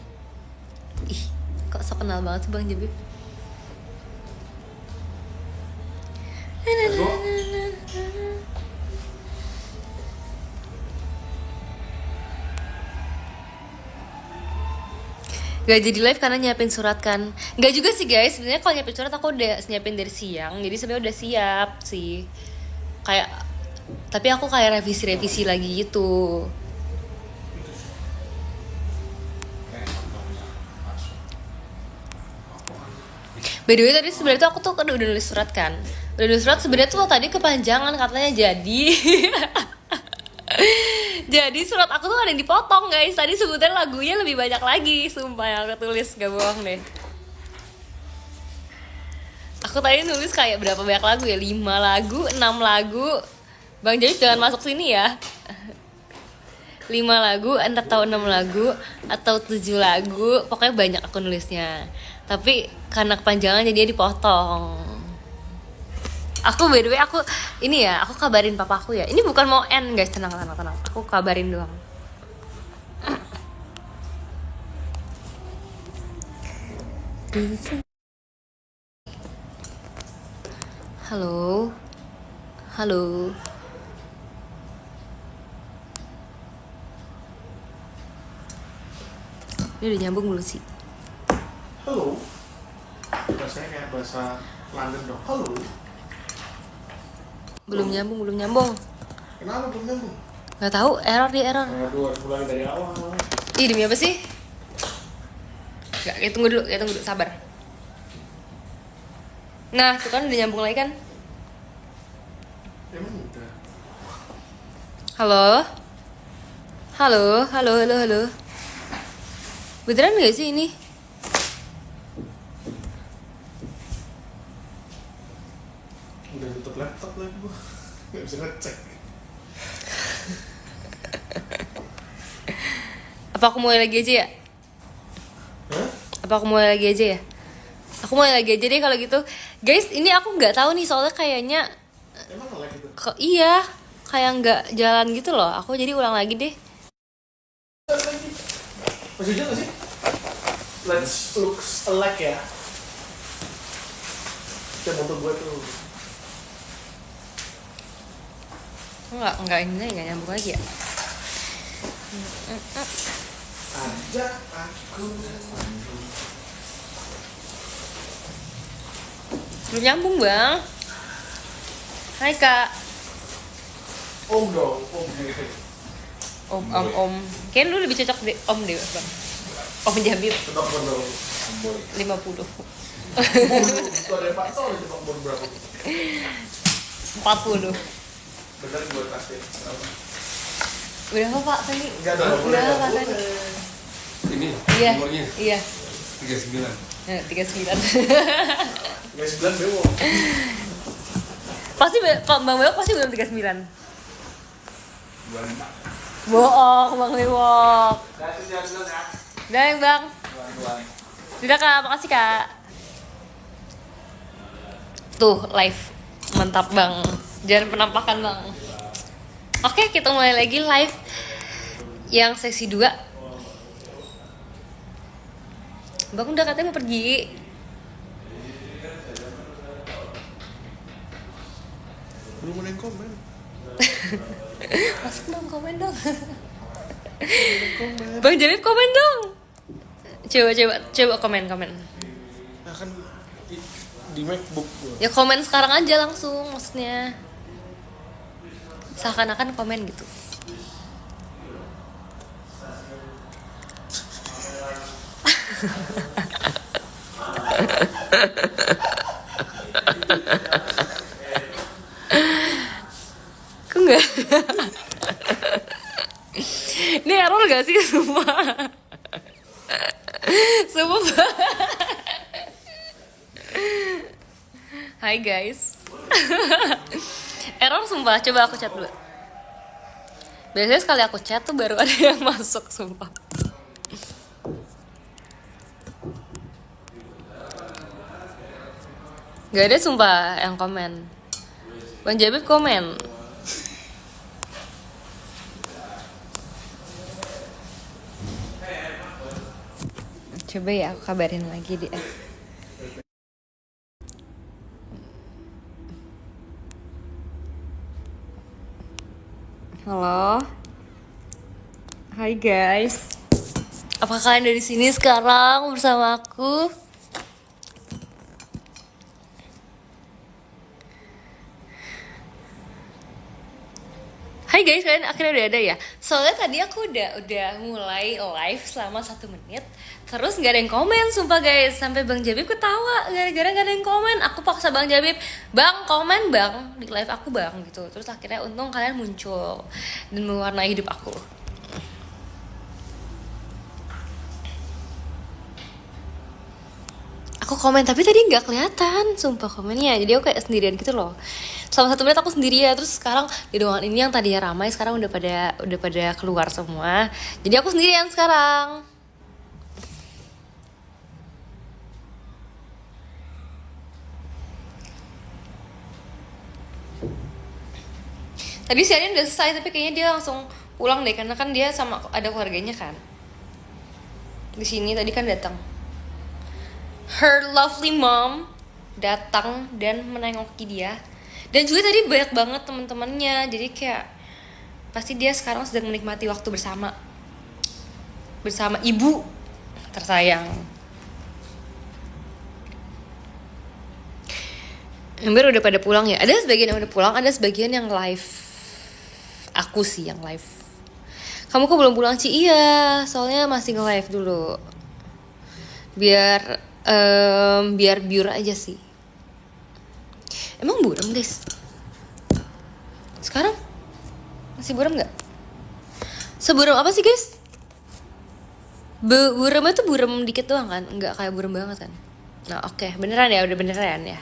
Ih, kok so kenal banget sih Bang Jabib. Let's go. Gak jadi live karena nyiapin surat kan. Gak juga sih guys, sebenarnya kalau nyiapin surat aku udah nyiapin dari siang. Jadi sebenarnya udah siap sih. Kayak tapi aku kayak revisi-revisi lagi gitu. By the way tadi sebenarnya tuh aku tuh udah nulis surat kan. Udah nulis surat sebenarnya tuh tadi kepanjangan katanya jadi. Jadi surat aku tuh ada yang dipotong guys. Tadi sebetulnya lagunya lebih banyak lagi. Sumpah yang aku tulis, gak bohong deh. Aku tadi nulis kayak berapa banyak lagu ya? 5 lagu, 6 lagu. Bang Jabib jangan masuk sini ya. 5 lagu, entah tahu 6 lagu atau 7 lagu. Pokoknya banyak aku nulisnya. Tapi karena kepanjangan jadi dia dipotong. Aku by the way aku ini ya, aku kabarin papaku ya. Ini bukan mau end guys, tenang. Aku kabarin doang. Halo. Halo. Ini udah nyambung belum sih? Halo. Bahasanya kayak bahasa London dong. Halo. Belum nyambung. Kenapa belum nyambung? Gak tahu, error. Aduh, harus mulai dari awal. Ih, demi apa sih? Gak, tunggu dulu, sabar. Nah, tuh kan udah nyambung lagi kan? Emang udah. Halo. Beneran gak sih ini? Udah tutup laptop lagi gua. Gak bisa ngecek. Apa aku mulai lagi aja ya? Hah? Apa aku mulai lagi aja ya? Aku mulai lagi aja deh kalau gitu. Guys, ini aku nggak tahu nih soalnya kayaknya Emang nge-lag gitu? iya, kayak nggak jalan gitu loh. Aku jadi ulang lagi deh. Masih hujan gak sih? Let's looks alike ya. Kayak motor gue tuh. Enggak ini nggak nyambung lagi ya. Ajak aku. Belum nyambung bang. Hai kak. Om dong, om gitu. Om. Kayaknya lu lebih cocok deh om deh bang. Om Jabib Tebak bener. 50. Itu ada Pak Tol tebak bener berapa? 40. Bener gue kasih. Udah apa pak tadi? Enggak dong, Udah boleh. apa tadi? Ini Iya. nomornya Iya. 39. 39. Nggak 9 bewo. Pasti Bang Bewok pasti belum 39. Bulan Bohong Bang Bewok. Kasih jangan bilang ya. Udah yang Bang. Bulan. Sudah kak, makasih kak. Tuh live mantap bang, jangan penampakan bang. Oke, kita mulai lagi live yang sesi 2. Bang udah katanya mau pergi. Belum ada yang komen. Masuk dong, komen dong. Bang Jalip komen dong. Coba komen. Nah kan di MacBook gua. Ya komen sekarang aja langsung, maksudnya seakan-akan komen gitu. Kok enggak? Ini error gak sih semua? Semua. Hai guys. Error sumpah, coba aku chat dulu. Biasanya sekali aku chat tuh baru ada yang masuk, sumpah. Gak ada sumpah yang komen. Bang Jabib komen. Coba ya aku kabarin lagi di Halo. Hai guys. Apa kalian dari sini sekarang bersama aku? Hai guys, kalian akhirnya udah ada ya. Soalnya tadi aku udah mulai live selama 1 menit, terus nggak ada yang komen, sumpah guys. Sampai Bang Jabib ketawa gara-gara nggak ada yang komen. Aku paksa Bang Jabib, Bang komen bang di live aku bang gitu. Terus akhirnya untung kalian muncul dan mewarnai hidup aku. Aku komen tapi tadi nggak kelihatan, sumpah komennya. Jadi aku kayak sendirian gitu loh. Selama 1 menit aku sendirian. Terus sekarang di ruangan ini yang tadinya ramai sekarang udah pada keluar semua. Jadi aku sendirian sekarang. Tadi siaran udah selesai tapi kayaknya dia langsung pulang deh karena kan dia sama ada keluarganya kan. Di sini tadi kan datang. Her lovely mom datang dan menengoki dia. Dan juga tadi banyak banget teman-temannya. Jadi kayak pasti dia sekarang sedang menikmati waktu bersama ibu tersayang. Hampir udah pada pulang ya. Ada sebagian yang udah pulang, ada sebagian yang live. Aku sih yang live. Kamu kok belum pulang Ci? Iya, soalnya masih nge-live dulu. Biar biur aja sih. Emang buram guys? Sekarang masih buram nggak? Seburam apa sih guys? Buramnya tuh buram dikit doang kan? Nggak kayak buram banget kan? Nah oke, beneran ya, udah beneran ya.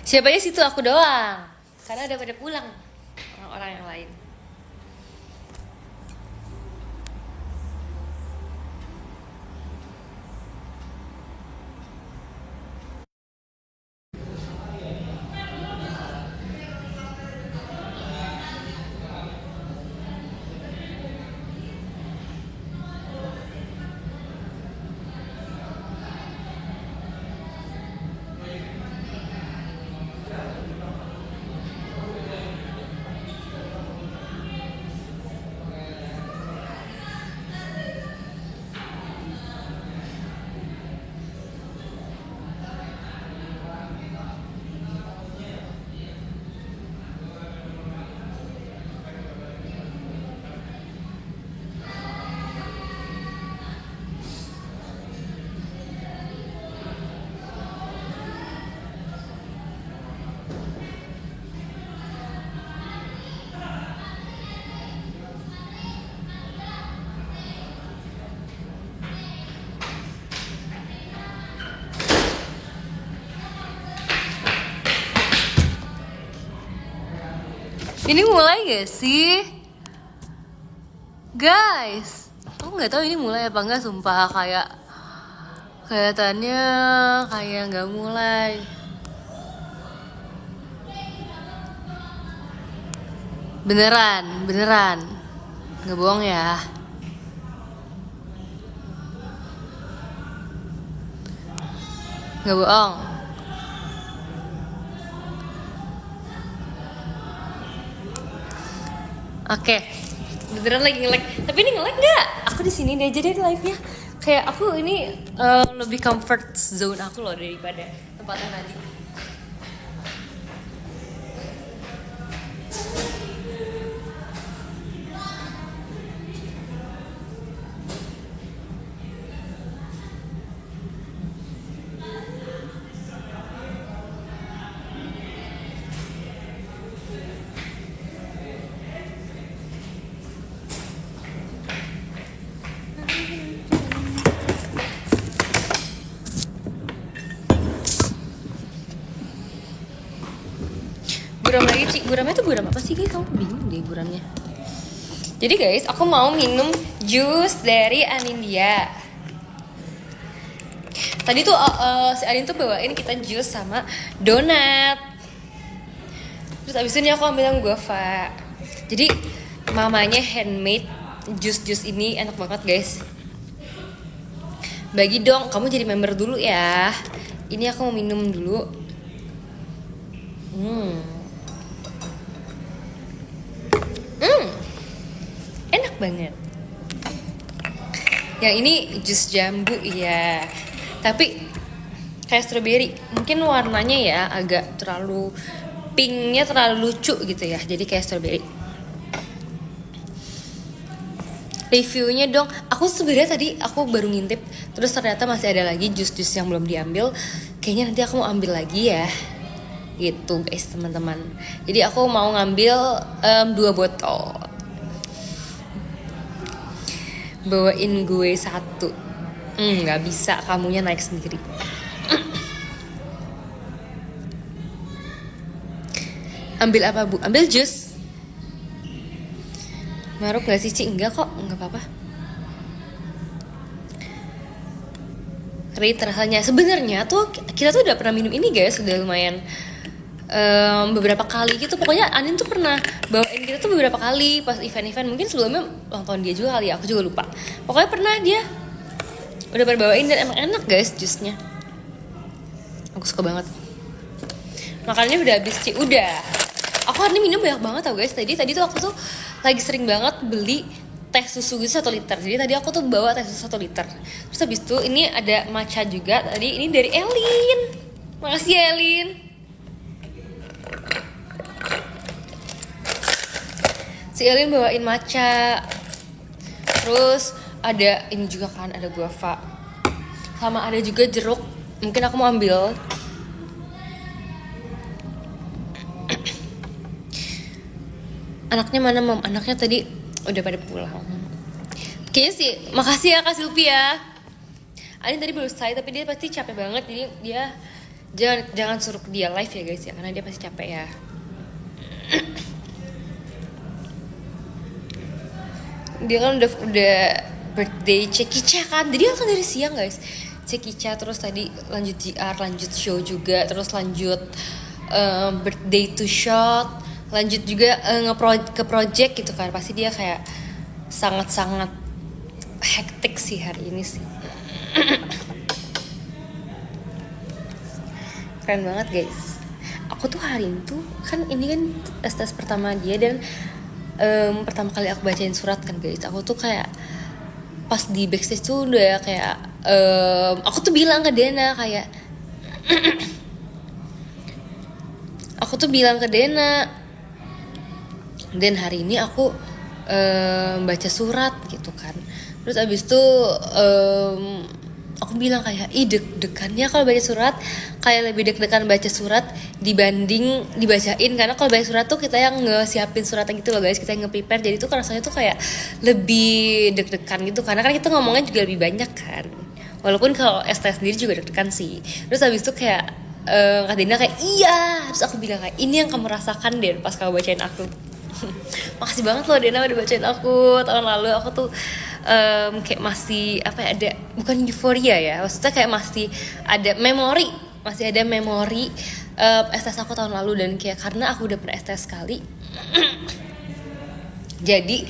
Siapanya situ aku doang. Karena udah pada pulang orang-orang yang lain. Ini mulai gak sih? Guys, aku nggak tahu ini mulai apa enggak, sumpah kayak kelihatannya kayak nggak mulai. Beneran, nggak bohong ya. Nggak bohong. Oke, beneran lagi nge-lag. Tapi ini nge-lag nggak? Aku di sini deh, jadi live-nya kayak aku ini lebih comfort zone aku loh daripada tempatnya tadi. Buram lagi, Ci. Buramnya tuh buram apa sih, guys? Kamu bingung deh buramnya. Jadi guys, aku mau minum jus dari Anindya. Tadi tuh si Anin tuh bawain kita jus sama donat. Terus abis itu nih aku ambil yang guava. Jadi mamanya handmade jus-jus ini enak banget guys. Bagi dong, kamu jadi member dulu ya. Ini aku mau minum dulu. Enak banget. Yang ini jus jambu ya. Tapi kayak strawberry. Mungkin warnanya ya agak terlalu pinknya terlalu lucu gitu ya. Jadi kayak strawberry. Reviewnya dong. Aku sebenarnya tadi aku baru ngintip, terus ternyata masih ada lagi jus-jus yang belum diambil. Kayaknya nanti aku mau ambil lagi ya. Gitu guys teman-teman. Jadi aku mau ngambil 2 botol. Bawain gue 1. Nggak bisa, kamunya naik sendiri. Ambil apa bu? Ambil jus. Maruk gak sih Ci? Enggak kok, nggak apa-apa. Rate rasanya. Sebenarnya tuh kita tuh udah pernah minum ini guys, udah lumayan beberapa kali gitu. Pokoknya Anin tuh pernah bawain kita tuh beberapa kali pas event-event. Mungkin sebelumnya ulang tahun dia juga kali ya, aku juga lupa. Pokoknya pernah dia udah pernah bawain dan emang enak guys jusnya. Aku suka banget. Makanannya udah habis Ci, udah. Aku hari ini minum banyak banget tau guys. Tadi tuh aku tuh lagi sering banget beli teh susu gitu 1 liter. Jadi tadi aku tuh bawa teh susu 1 liter. Terus habis itu ini ada matcha juga. Tadi ini dari Elin. Makasih ya Elin. Si Elin bawain matcha. Terus ada ini juga kan, ada guava. Sama ada juga jeruk. Mungkin aku mau ambil. Anaknya mana Mom? Anaknya tadi udah pada pulang. Kayaknya sih, makasih ya Kak Silvi ya. Anin tadi baru selesai tapi dia pasti capek banget. Jadi dia jangan suruh dia live ya guys ya, karena dia pasti capek ya. Dia kan udah birthday Cekica kan. Jadi kan dari siang guys. Cekica terus tadi lanjut GR, lanjut show juga, terus lanjut birthday to shot, lanjut juga ke project gitu kan. Pasti dia kayak sangat-sangat hektik sih hari ini sih. Keren banget guys. Aku tuh hari ini tuh kan ini kan tes pertama dia dan pertama kali aku bacain surat kan guys. Aku tuh kayak pas di backstage tuh udah kayak aku tuh bilang ke Dena kayak aku tuh bilang ke Dena, dan hari ini aku baca surat gitu kan. Terus abis itu aku bilang kayak deg-degannya kalau baca surat kayak lebih deg-degan baca surat dibanding dibacain, karena kalau baca surat tuh kita yang ngesiapin suratnya gitu loh guys, kita yang nge-prepare, jadi tuh rasanya tuh kayak lebih deg-degan gitu karena kan kita ngomongnya juga lebih banyak kan, walaupun kalau ST sendiri juga deg-degan sih. Terus habis itu kayak Kak Dina kayak iya, terus aku bilang kayak ini yang kamu rasakan deh pas kamu bacain aku. Makasih banget loh Dena udah bacain aku. Tahun lalu aku tuh kayak masih apa ya, ada bukan euforia ya, maksudnya kayak masih ada memori STS aku tahun lalu. Dan kayak karena aku udah pernah STS sekali jadi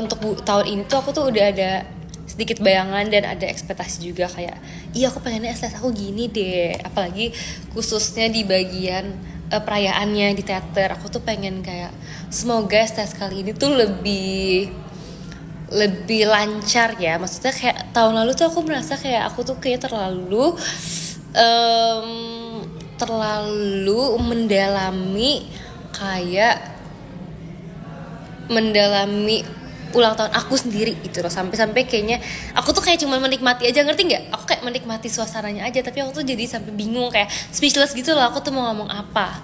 untuk tahun ini tuh aku tuh udah ada sedikit bayangan dan ada ekspektasi juga kayak iya aku pengennya STS aku gini deh, apalagi khususnya di bagian perayaannya di teater. Aku tuh pengen kayak semoga STS kali ini tuh lebih lancar ya, maksudnya kayak tahun lalu tuh aku merasa kayak aku tuh kayak terlalu mendalami ulang tahun aku sendiri gitu loh, sampai kayaknya aku tuh kayak cuma menikmati aja, ngerti nggak? Aku kayak menikmati suasananya aja, tapi aku tuh jadi sampai bingung kayak speechless gitu loh, aku tuh mau ngomong apa.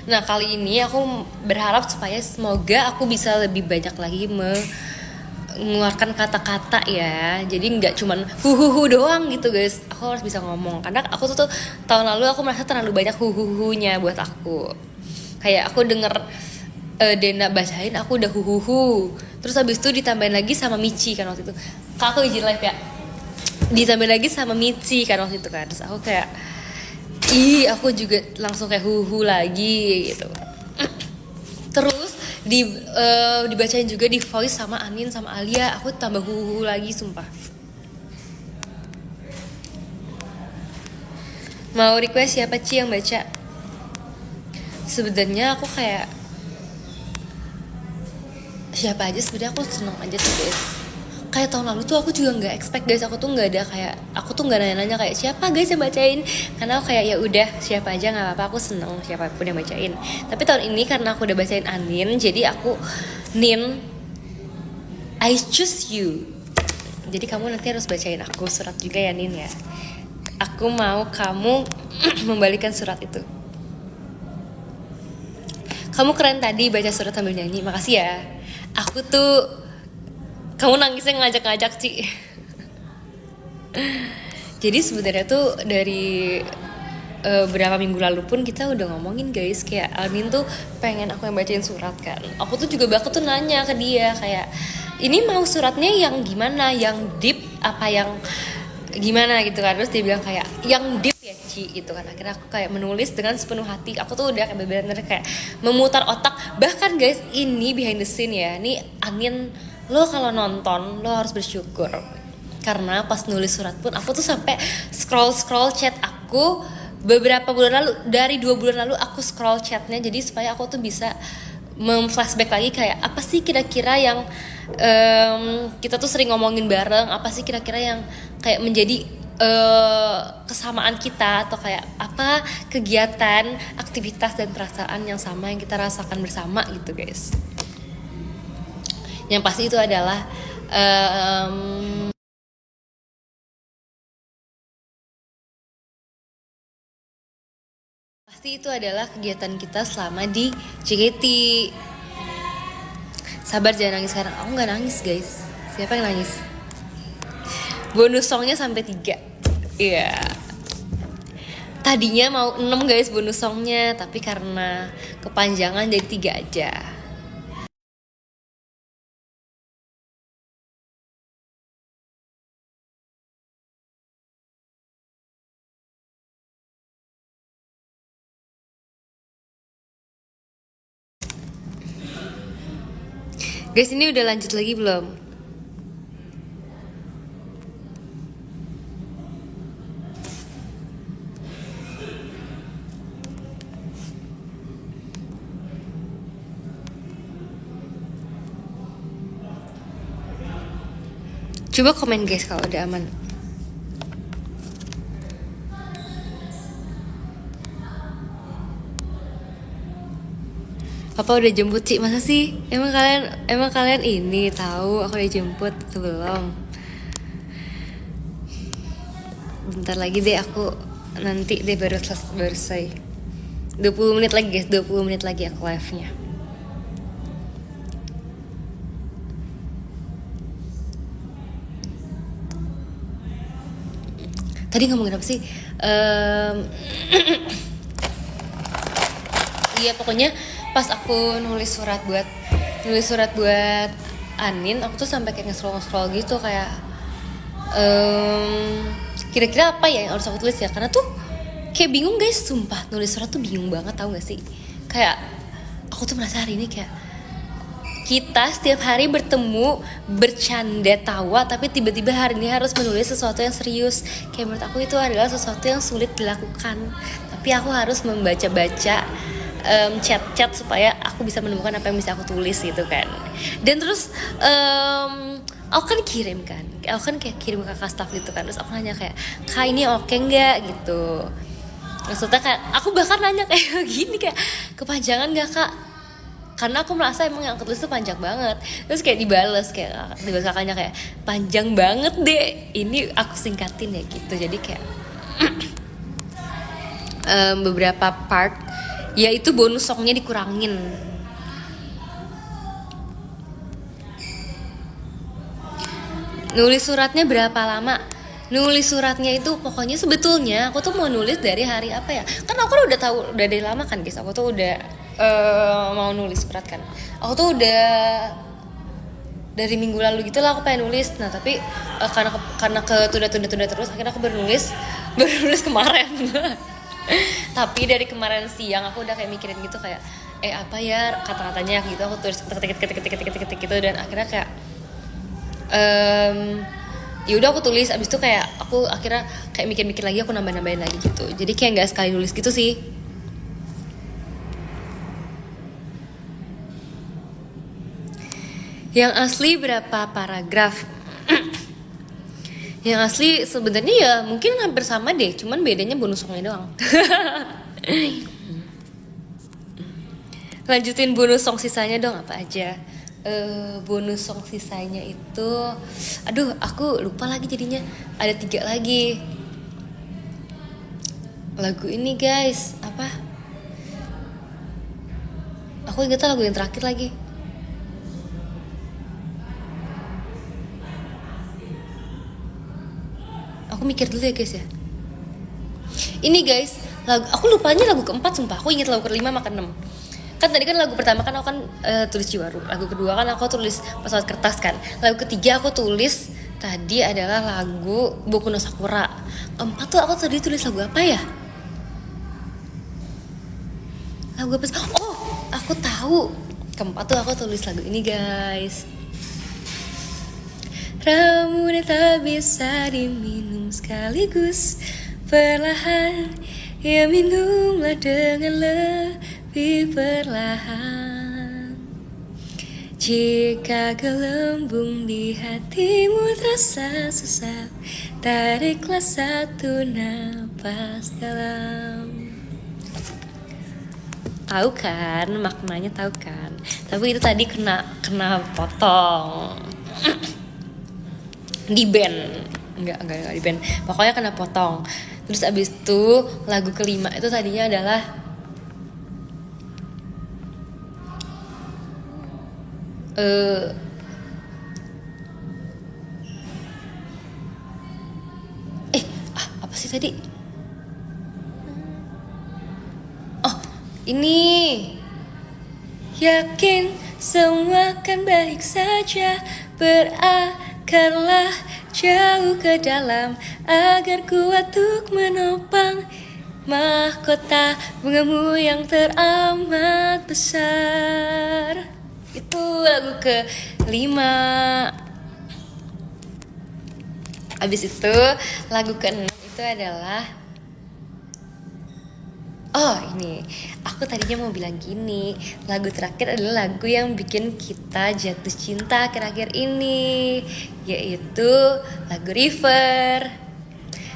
Nah kali ini aku berharap supaya semoga aku bisa lebih banyak lagi mengeluarkan kata-kata ya, jadi nggak cuman huhuhu doang gitu guys. Aku harus bisa ngomong karena aku tuh tahun lalu aku merasa terlalu banyak huhuhunya buat aku. Kayak aku denger Dena bacain aku udah huhuhu, terus habis itu ditambahin lagi sama Michi kan waktu itu. Kak aku izin live ya, ditambahin lagi sama Michi kan waktu itu kan, terus aku kayak aku juga langsung kayak huhu lagi gitu. Terus dibacain juga di voice sama Anin sama Alia, aku tambah huhu lagi sumpah. Mau request siapa Ci yang baca? Sebenarnya aku kayak siapa aja sebenarnya aku seneng aja sih guys. Kayak tahun lalu tuh aku juga nggak expect guys, aku tuh nggak nanya-nanya kayak siapa guys yang bacain, karena aku kayak ya udah siapa aja nggak apa-apa, aku seneng siapapun yang bacain. Tapi tahun ini karena aku udah bacain Anin, jadi aku Nin I choose you, jadi kamu nanti harus bacain aku surat juga ya Nin ya. Aku mau kamu membalikan surat itu. Kamu keren tadi baca surat sambil nyanyi, makasih ya. Aku tuh kamu nangisnya ngajak-ngajak Ci. Jadi sebenarnya tuh dari berapa minggu lalu pun kita udah ngomongin guys, kayak Almin tuh pengen aku yang bacain surat kan. Aku tuh juga bakal tuh nanya ke dia kayak ini mau suratnya yang gimana, yang deep apa yang gimana gitu kan. Terus dia bilang kayak yang deep ya Ci gitu kan. Akhirnya aku kayak menulis dengan sepenuh hati. Aku tuh udah kayak bener-bener kayak memutar otak. Bahkan guys ini behind the scene ya, ini Anin, lo kalau nonton lo harus bersyukur karena pas nulis surat pun aku tuh sampai scroll chat aku beberapa bulan lalu, dari 2 bulan lalu aku scroll chatnya, jadi supaya aku tuh bisa flashback lagi kayak apa sih kira-kira yang kita tuh sering ngomongin bareng, apa sih kira-kira yang kayak menjadi kesamaan kita, atau kayak apa kegiatan, aktivitas dan perasaan yang sama yang kita rasakan bersama gitu guys. Yang pasti itu adalah kegiatan kita selama di JKT. Sabar jangan nangis sekarang. Aku nggak nangis guys. Siapa yang nangis? Bonus songnya sampai 3. Iya. Tadinya mau 6 guys bonus songnya, tapi karena kepanjangan jadi 3 aja. Guys, ini udah lanjut lagi belum? Coba komen guys kalau udah aman. Papa udah jemput Ci, masa sih? Emang kalian ini tahu aku udah jemput atau belum? Bentar lagi deh, aku nanti deh baru selesai. 20 menit lagi guys, 20 menit lagi aku live-nya. Tadi ngomongin apa sih? Iya pokoknya pas aku nulis surat buat Anin, aku tuh sampai kayak nge-scroll gitu kayak kira-kira apa ya yang harus aku tulis ya, karena tuh kayak bingung guys, sumpah nulis surat tuh bingung banget, tau gak sih? Kayak aku tuh merasa hari ini kayak kita setiap hari bertemu, bercanda, tawa, tapi tiba-tiba hari ini harus menulis sesuatu yang serius. Kayak menurut aku itu adalah sesuatu yang sulit dilakukan, tapi aku harus membaca-baca chat-chat supaya aku bisa menemukan apa yang bisa aku tulis gitu kan. Dan terus aku kan kirim kayak kirim ke kakak staff gitu kan. Terus aku nanya kayak, "Kak, ini oke nggak?" gitu. Maksudnya kayak aku bahkan nanya kayak gini, kayak kepanjangan nggak Kak? Karena aku merasa emang yang aku tulis itu panjang banget. Terus kayak dibalas kakaknya kayak, "Panjang banget deh, ini aku singkatin ya" gitu. Jadi kayak beberapa part yaitu bonus songnya dikurangin. Nulis suratnya berapa lama? Nulis suratnya itu pokoknya sebetulnya aku tuh mau nulis dari hari apa ya? Kan aku udah tahu udah dari lama kan guys. Aku tuh udah mau nulis surat kan. Aku tuh udah dari minggu lalu gitu lah aku pengen nulis. Nah tapi karena ketunda terus, akhirnya aku baru nulis kemarin. Tapi dari kemarin siang aku udah kayak mikirin gitu kayak apa ya kata-katanya gitu, aku tulis ketik gitu, dan akhirnya kayak ya udah aku tulis. Abis itu kayak aku akhirnya kayak mikir-mikir lagi, aku nambah-nambahin lagi gitu. Jadi kayak nggak sekali nulis gitu sih. Yang asli berapa paragraf? Yang asli sebenarnya ya mungkin hampir sama deh, cuman bedanya bonus songnya doang. Lanjutin bonus song sisanya dong, apa aja? Bonus song sisanya itu, aduh aku lupa lagi jadinya. Ada 3 lagi. Lagu ini guys, apa? Aku ingat lagu yang terakhir lagi. Aku mikir dulu ya guys ya. Ini guys, aku lupanya lagu keempat sumpah. Aku ingat lagu ke-5 sama ke-6. Kan tadi kan lagu pertama kan aku kan tulis Jiwaru. Lagu kedua kan aku tulis Pesawat Kertas kan. Lagu ketiga aku tulis tadi adalah lagu Boku no Sakura. Keempat tuh aku tadi tulis lagu apa ya? Lagu apa? Oh, aku tahu. Keempat tuh aku tulis lagu ini guys. Ramuan tak bisa diminum sekaligus, perlahan ya minumlah dengan lebih perlahan. Jika gelembung di hatimu terasa susah, tariklah satu napas dalam. Tahu kan maknanya, tahu kan? Tapi itu tadi kena potong. Di band enggak di band, pokoknya kena potong. Terus abis itu lagu ke-5 itu tadinya adalah apa sih tadi? Oh ini, yakin semua akan baik saja, berakarlah jauh ke dalam agar kuat untuk menopang mahkota bungamu yang teramat besar. Itu lagu ke-5. Abis itu lagu ke-6 itu adalah, oh ini, aku tadinya mau bilang gini, lagu terakhir adalah lagu yang bikin kita jatuh cinta akhir-akhir ini, yaitu lagu River.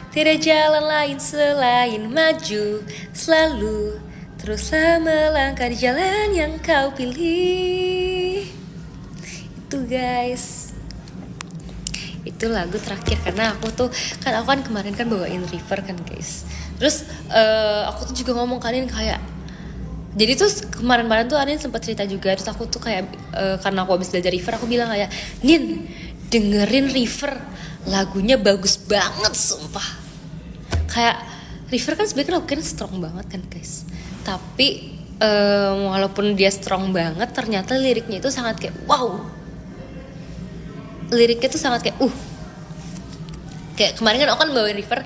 Tidak jalan lain selain maju, selalu teruslah melangkah di jalan yang kau pilih. Itu guys, itu lagu terakhir karena aku kan kemarin kan bawain River kan guys. Terus aku tuh juga ngomong ke Anin kayak, jadi tuh kemarin tuh Anin sempat cerita juga. Terus aku tuh kayak karena aku habis belajar River, aku bilang kayak, "Nin, dengerin River, lagunya bagus banget sumpah." Kayak River kan sebenarnya lagunya strong banget kan guys, tapi walaupun dia strong banget, ternyata liriknya itu sangat kayak wow. Liriknya tuh sangat kayak kayak kemarin kan aku kan bawa River,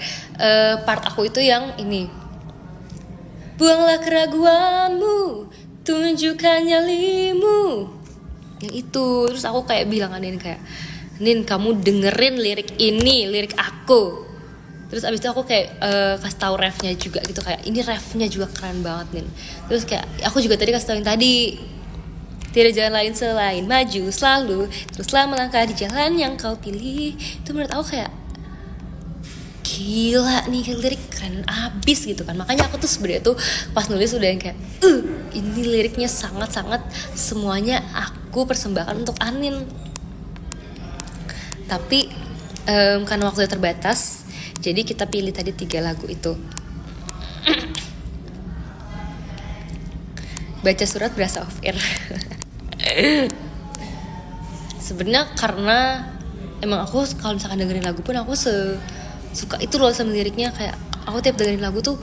part aku itu yang ini, buanglah keraguanmu, tunjukkan nyalimu, yang itu. Terus aku kayak bilang Nin kayak, Nin kamu dengerin lirik ini, lirik aku. Terus abis itu aku kayak kasih tahu refnya juga gitu, kayak ini refnya juga keren banget Nin. Terus kayak aku juga tadi kasih tahu yang tadi, tidak jalan lain selain maju selalu, teruslah melangkah di jalan yang kau pilih. Itu menurut aku kayak gila nih, lirik keren abis gitu kan. Makanya aku tuh sebenarnya tuh pas nulis udah yang kayak ini liriknya sangat-sangat semuanya aku persembahkan untuk Anin. Tapi karena waktunya terbatas, jadi kita pilih tadi 3 lagu itu. Baca surat berasa off air. Sebenarnya karena emang aku kalau misalkan dengerin lagu pun aku suka itu loh sama liriknya. Kayak aku tiap dengerin lagu tuh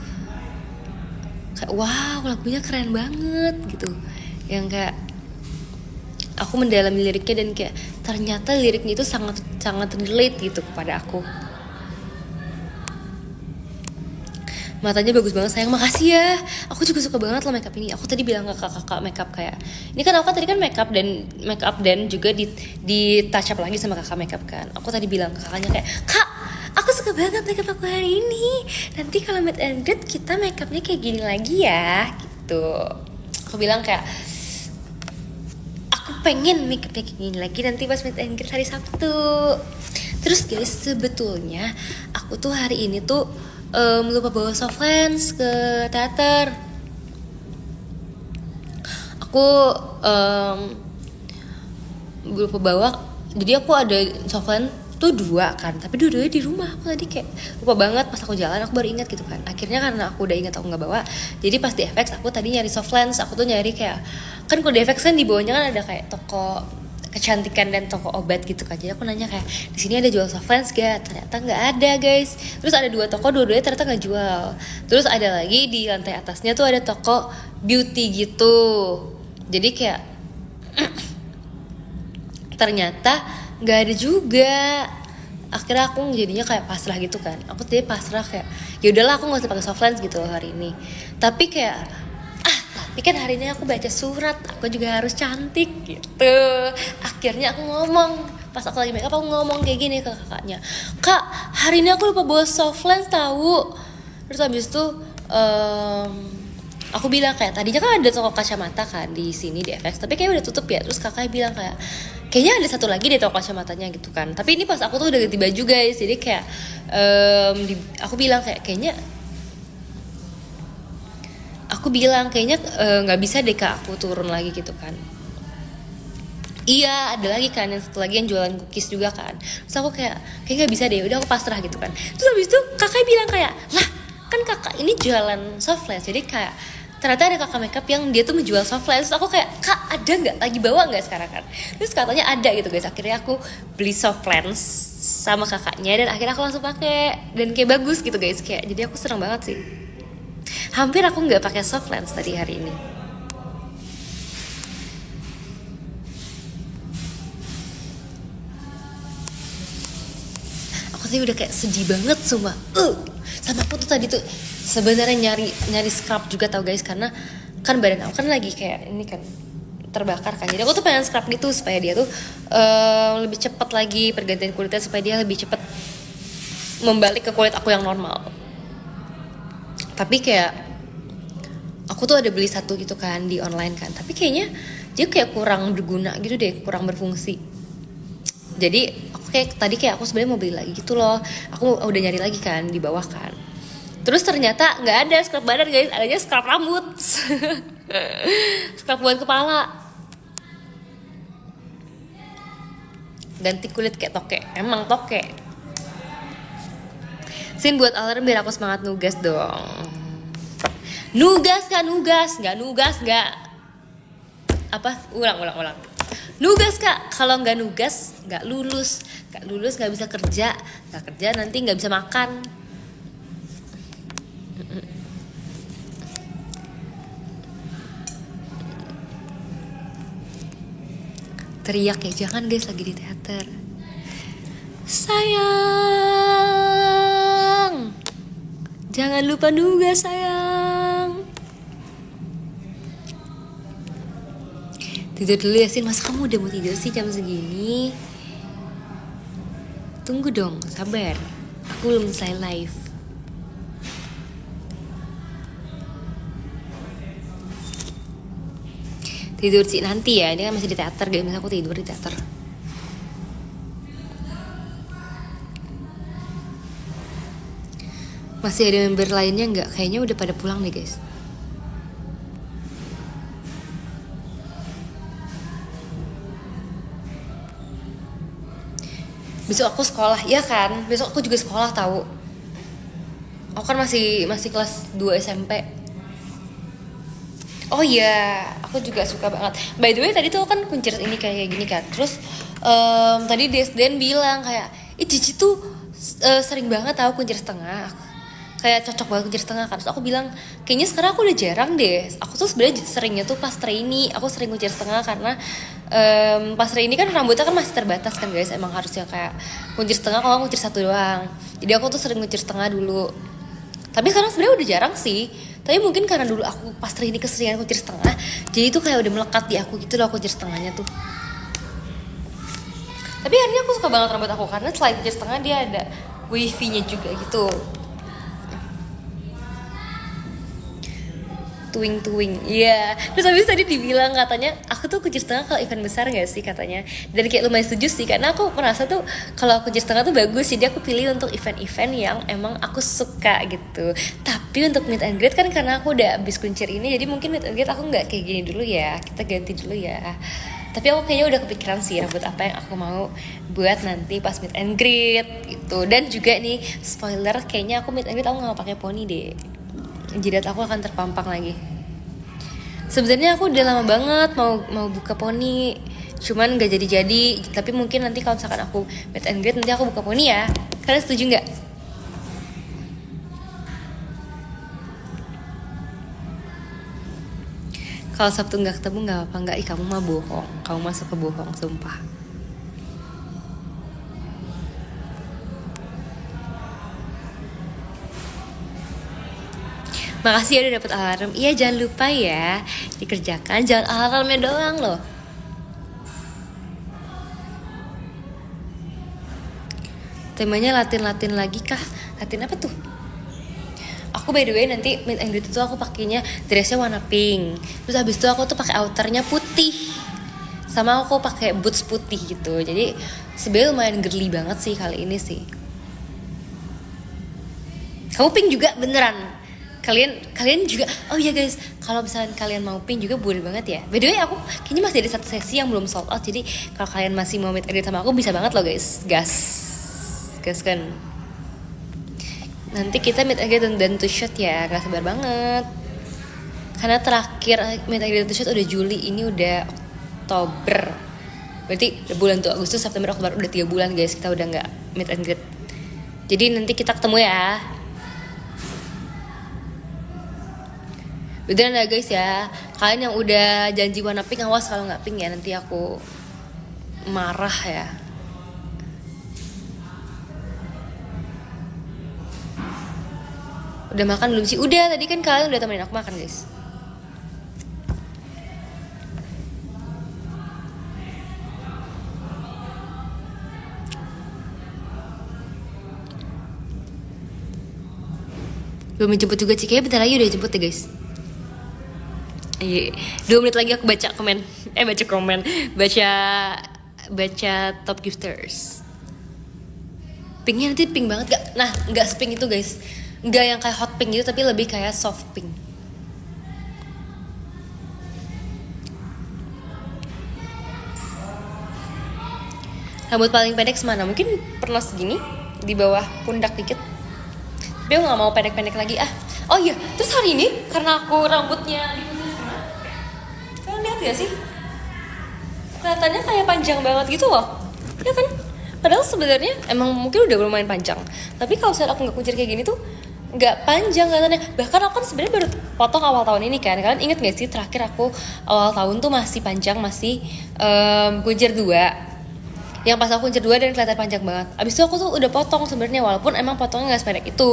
kayak wow, lagunya keren banget gitu. Yang kayak aku mendalami liriknya dan kayak ternyata liriknya itu sangat relate gitu kepada aku. Matanya bagus banget sayang, makasih ya. Aku juga suka banget lo makeup ini. Aku tadi bilang ke kakak makeup kayak, ini kan aku tadi kan makeup dan juga di touch up lagi sama kakak makeup kan. Aku tadi bilang ke kakaknya kayak, kak, aku suka banget makeup aku hari ini. Nanti kalau meet and greet kita makeupnya kayak gini lagi ya, gitu. Aku bilang kayak, aku pengen makeupnya kayak gini lagi nanti pas meet and greet hari Sabtu. Terus guys, sebetulnya aku tuh hari ini tuh lupa bawa soft lens ke teater. Aku lupa bawa, jadi aku ada soft lens tuh 2 kan, tapi dua-duanya di rumah. Aku tadi kayak lupa banget, pas aku jalan aku baru ingat gitu kan. Akhirnya karena aku udah ingat aku nggak bawa, jadi pas di FX aku tadi nyari soft lens. Aku tuh nyari kayak, kan kalau di FX kan di bawahnya kan ada kayak toko kecantikan dan toko obat gitu kan. Jadi aku nanya kayak, di sini ada jual soft lens gak? Ternyata nggak ada guys. Terus ada 2 toko, dua-duanya ternyata nggak jual. Terus ada lagi di lantai atasnya tuh ada toko beauty gitu. Jadi kayak ternyata nggak ada juga. Akhirnya aku jadinya kayak pasrah gitu kan. Aku tadi pasrah kayak, ya udahlah aku nggak usah pakai soft lens gitu hari ini. Tapi kayak tapi kan hari ini aku baca surat, aku juga harus cantik gitu. Akhirnya aku ngomong, pas aku lagi makeup aku ngomong kayak gini ke kakaknya, kak hari ini aku lupa bawa soft lens tahu. Terus habis itu aku bilang kayak, tadinya kan ada toko kacamata kan di sini di FX, tapi kayak udah tutup ya. Terus kakaknya bilang kayak, kayaknya ada satu lagi deh toko kacamatanya gitu kan. Tapi ini pas aku tuh udah ganti baju guys, jadi kayak aku bilang kayak, kayaknya nggak bisa deh kak aku turun lagi gitu kan. Iya ada lagi kan yang satu lagi yang jualan cookies juga kan. Terus aku kayak nggak bisa deh, udah aku pasrah gitu kan. Terus habis itu kakak bilang kayak, lah kan kakak ini jualan soft lens, jadi kayak ternyata ada kakak makeup yang dia tuh menjual soft lens. Terus aku kayak, kak ada nggak, lagi bawa nggak sekarang kan? Terus katanya ada gitu guys. Akhirnya aku beli soft lens sama kakaknya dan akhirnya aku langsung pakai dan kayak bagus gitu guys. Kayak jadi aku seneng banget sih. Hampir aku nggak pakai soft lens tadi hari ini. Aku tadi udah kayak sedih banget sumpah. Sama aku tuh tadi tuh sebenarnya nyari scrub juga tau guys, karena kan badan aku kan lagi kayak ini kan terbakar kan. Jadi aku tuh pengen scrub gitu supaya dia tuh lebih cepat lagi pergantian kulitnya, supaya dia lebih cepat membalik ke kulit aku yang normal. Tapi kayak aku tuh ada beli satu gitu kan di online kan, tapi kayaknya dia kayak kurang berguna gitu deh, kurang berfungsi. Jadi aku kayak aku sebenarnya mau beli lagi gitu loh. Aku udah nyari lagi kan di bawah kan. Terus ternyata nggak ada scrub badan guys, adanya scrub rambut. Scrub buat kepala. Ganti kulit kayak toke, emang toke. Sin buat alarm biar aku semangat nugas dong. Nugas nggak apa, ulang. Nugas kak, kalau nggak nugas nggak lulus nggak bisa kerja, nggak kerja nanti nggak bisa makan. teriak ya, jangan guys, lagi di teater. Sayang, jangan lupa nugas sayang. Tidur dulu ya Sin, masa kamu udah mau tidur sih jam segini? Tunggu dong, sabar, aku belum selesai live. Tidur sih nanti ya, ini kan masih di teater guys, masa aku tidur di teater. Masih ada member lainnya nggak? Kayaknya udah pada pulang nih guys. Besok aku sekolah, ya kan? Besok aku juga sekolah tahu. Aku kan masih kelas 2 SMP. Oh iya, aku juga suka banget. By the way tadi tuh kan kuncir ini kayak gini kan. Terus tadi Desden bilang kayak, Cici tuh sering banget tahu kuncir setengah. Kayak cocok banget kuncir setengah kan. Terus aku bilang, kayaknya sekarang aku udah jarang deh. Aku tuh sebenarnya seringnya tuh pas trainee. Aku sering kuncir setengah karena pas trainee kan rambutnya kan masih terbatas kan guys. Emang harusnya kayak kuncir setengah, kalau kuncir satu doang. Jadi aku tuh sering kuncir setengah dulu. Tapi sekarang sebenarnya udah jarang sih. Tapi mungkin karena dulu aku pas trainee keseringan kuncir setengah, jadi itu kayak udah melekat di aku gitu loh kuncir setengahnya tuh. Tapi akhirnya aku suka banget rambut aku karena selain kuncir setengah dia ada wavy-nya juga gitu. Tuing-tuing, iya. Terus habis tadi dibilang katanya aku tuh kuncir setengah kalau event besar gak sih katanya. Dan kayak lumayan setuju sih, karena aku merasa tuh kalau kuncir setengah tuh bagus. Jadi aku pilih untuk event-event yang emang aku suka gitu. Tapi untuk meet and greet kan karena aku udah abis kuncir ini, jadi mungkin meet and greet aku gak kayak gini dulu ya. Kita ganti dulu ya. Tapi aku kayaknya udah kepikiran sih rambut apa yang aku mau buat nanti pas meet and greet gitu. Dan juga nih spoiler, kayaknya aku meet and greet aku gak mau pakai poni deh. Jidat aku akan terpampang lagi. Sebenarnya aku udah lama banget mau buka poni, cuman nggak jadi. Tapi mungkin nanti kalau misalkan aku meet and greet nanti aku buka poni ya. Kalian setuju nggak? Kalau Sabtu nggak ketemu nggak apa-apa, nggak. Ih kamu mah bohong, kamu masuk ke bohong sumpah. Makasih ya udah dapet alarm. Iya jangan lupa ya dikerjakan, jangan alarmnya doang loh. Temanya latin lagi kah? Latin apa tuh? Aku by the way nanti meet and greet itu aku pakainya dressnya warna pink. Terus habis itu aku tuh pakai outernya putih. Sama aku pakai boots putih gitu. Jadi sebenarnya lumayan girly banget sih kali ini sih. Kamu pink juga beneran? Kalian juga, oh iya guys, kalau misalnya kalian mau pink juga boleh banget ya. By the way aku kayaknya masih ada satu sesi yang belum sold out, jadi kalau kalian masih mau meet and greet sama aku bisa banget loh guys. Gas kan. Nanti kita meet and greet dan to shoot ya, gak sabar banget. Karena terakhir meet and greet to shoot udah Juli, ini udah Oktober. Berarti udah bulan tuh Agustus, September, Oktober, udah 3 bulan guys kita udah gak meet and greet. Jadi nanti kita ketemu ya. Beneran ya guys ya, kalian yang udah janji warna pink awas kalau nggak pink ya, nanti aku marah ya. Udah makan belum sih? Udah, tadi kan kalian udah temenin aku makan guys. Belum menjemput juga sih, kayaknya bentar lagi udah jemput ya guys. Iya, 2 menit lagi aku baca komen. Baca top gifters. Pinknya nanti pink banget gak? Nah, gak sepink itu guys. Gak yang kayak hot pink gitu, tapi lebih kayak soft pink. Rambut paling pendek semana? Mungkin pernah segini, di bawah pundak dikit. Tapi aku gak mau pendek-pendek lagi ah. Oh iya, terus hari ini karena aku rambutnya kalian lihat gak sih? Kelihatannya kayak panjang banget gitu loh. Ya kan? Padahal sebenarnya emang mungkin udah lumayan panjang. Tapi kalau misalnya aku nggak kuncir kayak gini tuh nggak panjang kelihatannya. Bahkan aku kan sebenarnya baru potong awal tahun ini kan. Kalian inget gak sih terakhir aku awal tahun tuh masih panjang, masih kuncer 2. Yang pas aku kuncer 2 dan kelihatan panjang banget. Abis itu aku tuh udah potong sebenarnya, walaupun emang potongnya nggak sependek itu.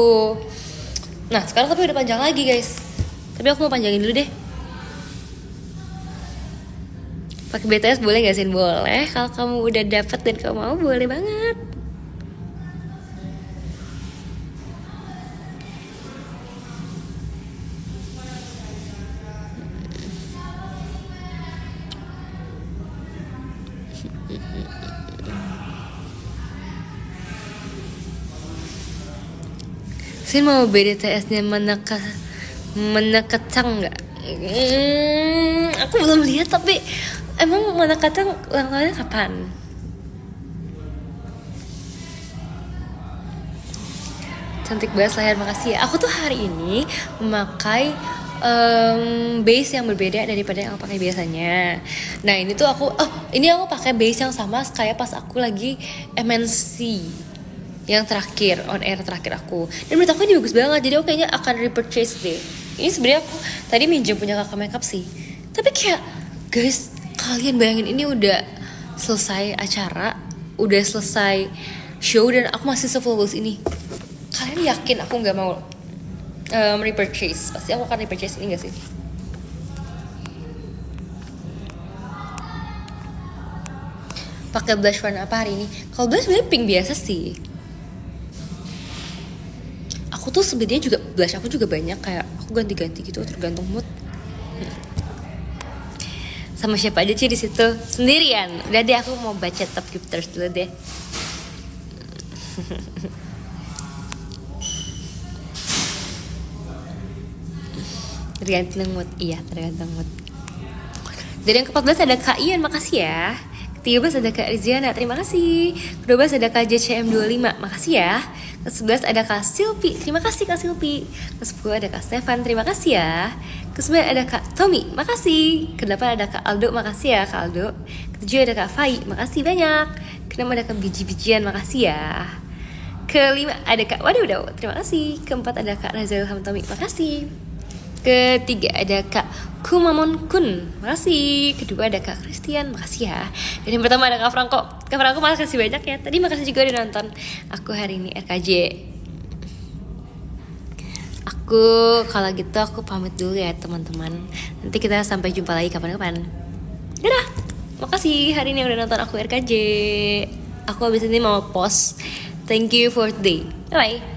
Nah sekarang tapi udah panjang lagi guys. Tapi aku mau panjangin dulu deh. Pakai BTS boleh gak sih? Boleh. Kalau kamu udah dapet dan kamu mau, boleh banget. Sin mau BTS-nya menekecang nggak? Aku belum lihat, tapi emang menekecang ulang tahunnya kapan? Cantik banget Layar, makasih ya. Aku tuh hari ini memakai base yang berbeda daripada yang aku pakai biasanya. Nah ini tuh aku pakai base yang sama kayak pas aku lagi MNC yang terakhir, on air terakhir aku. Dan menurut aku ini bagus banget, jadi aku kayaknya akan repurchase deh. Ini sebenarnya aku tadi minjem punya kakak makeup sih. Tapi kayak, guys, kalian bayangin ini udah selesai acara, udah selesai show dan aku masih se-flawless ini. Kalian yakin aku nggak mau repurchase? Pasti aku akan repurchase ini gak sih? Pakai blush warna apa hari ini? Kalau blush sebenarnya pink biasa sih. Aku tuh sebenarnya juga blush aku juga banyak, kayak aku ganti-ganti gitu tergantung mood. Sama siapa aja sih di situ? Sendirian. Udah deh, aku mau baca top gifters dulu deh. Tergantung mood. Iya, tergantung mood. Dari yang ke-14 ada Kak Ian, makasih ya. Ke-13 ada Kak Riziana, terima kasih. Ke-12 ada Kak JCM25, makasih ya. Ke-11 ada Kak Silpi, terima kasih Kak Silpi. Ke-10 ada Kak Stefan, terima kasih ya. Ke-9 ada Kak Tommy, makasih. Ke-8 ada Kak Aldo, makasih ya Kak Aldo. Ke-7 ada Kak Fai, makasih banyak. Ke-6 ada Kak Biji-bijian, makasih ya. Ke-5 ada Kak Waduh, terima kasih. Ke-4 ada Kak Razal Hamtomi, makasih. Ke-3 ada Kak Kumamon Kun, makasih. Kedua ada Kak Christian, makasih ya. Dan yang pertama ada Kak Franco. Kak Franco makasih banyak ya. Tadi makasih juga udah nonton aku hari ini RKJ. Kalau gitu aku pamit dulu ya teman-teman. Nanti kita sampai jumpa lagi kapan-kapan. Dadah. Makasih hari ini udah nonton aku RKJ. Aku abis ini mau post thank you for the day. Bye bye.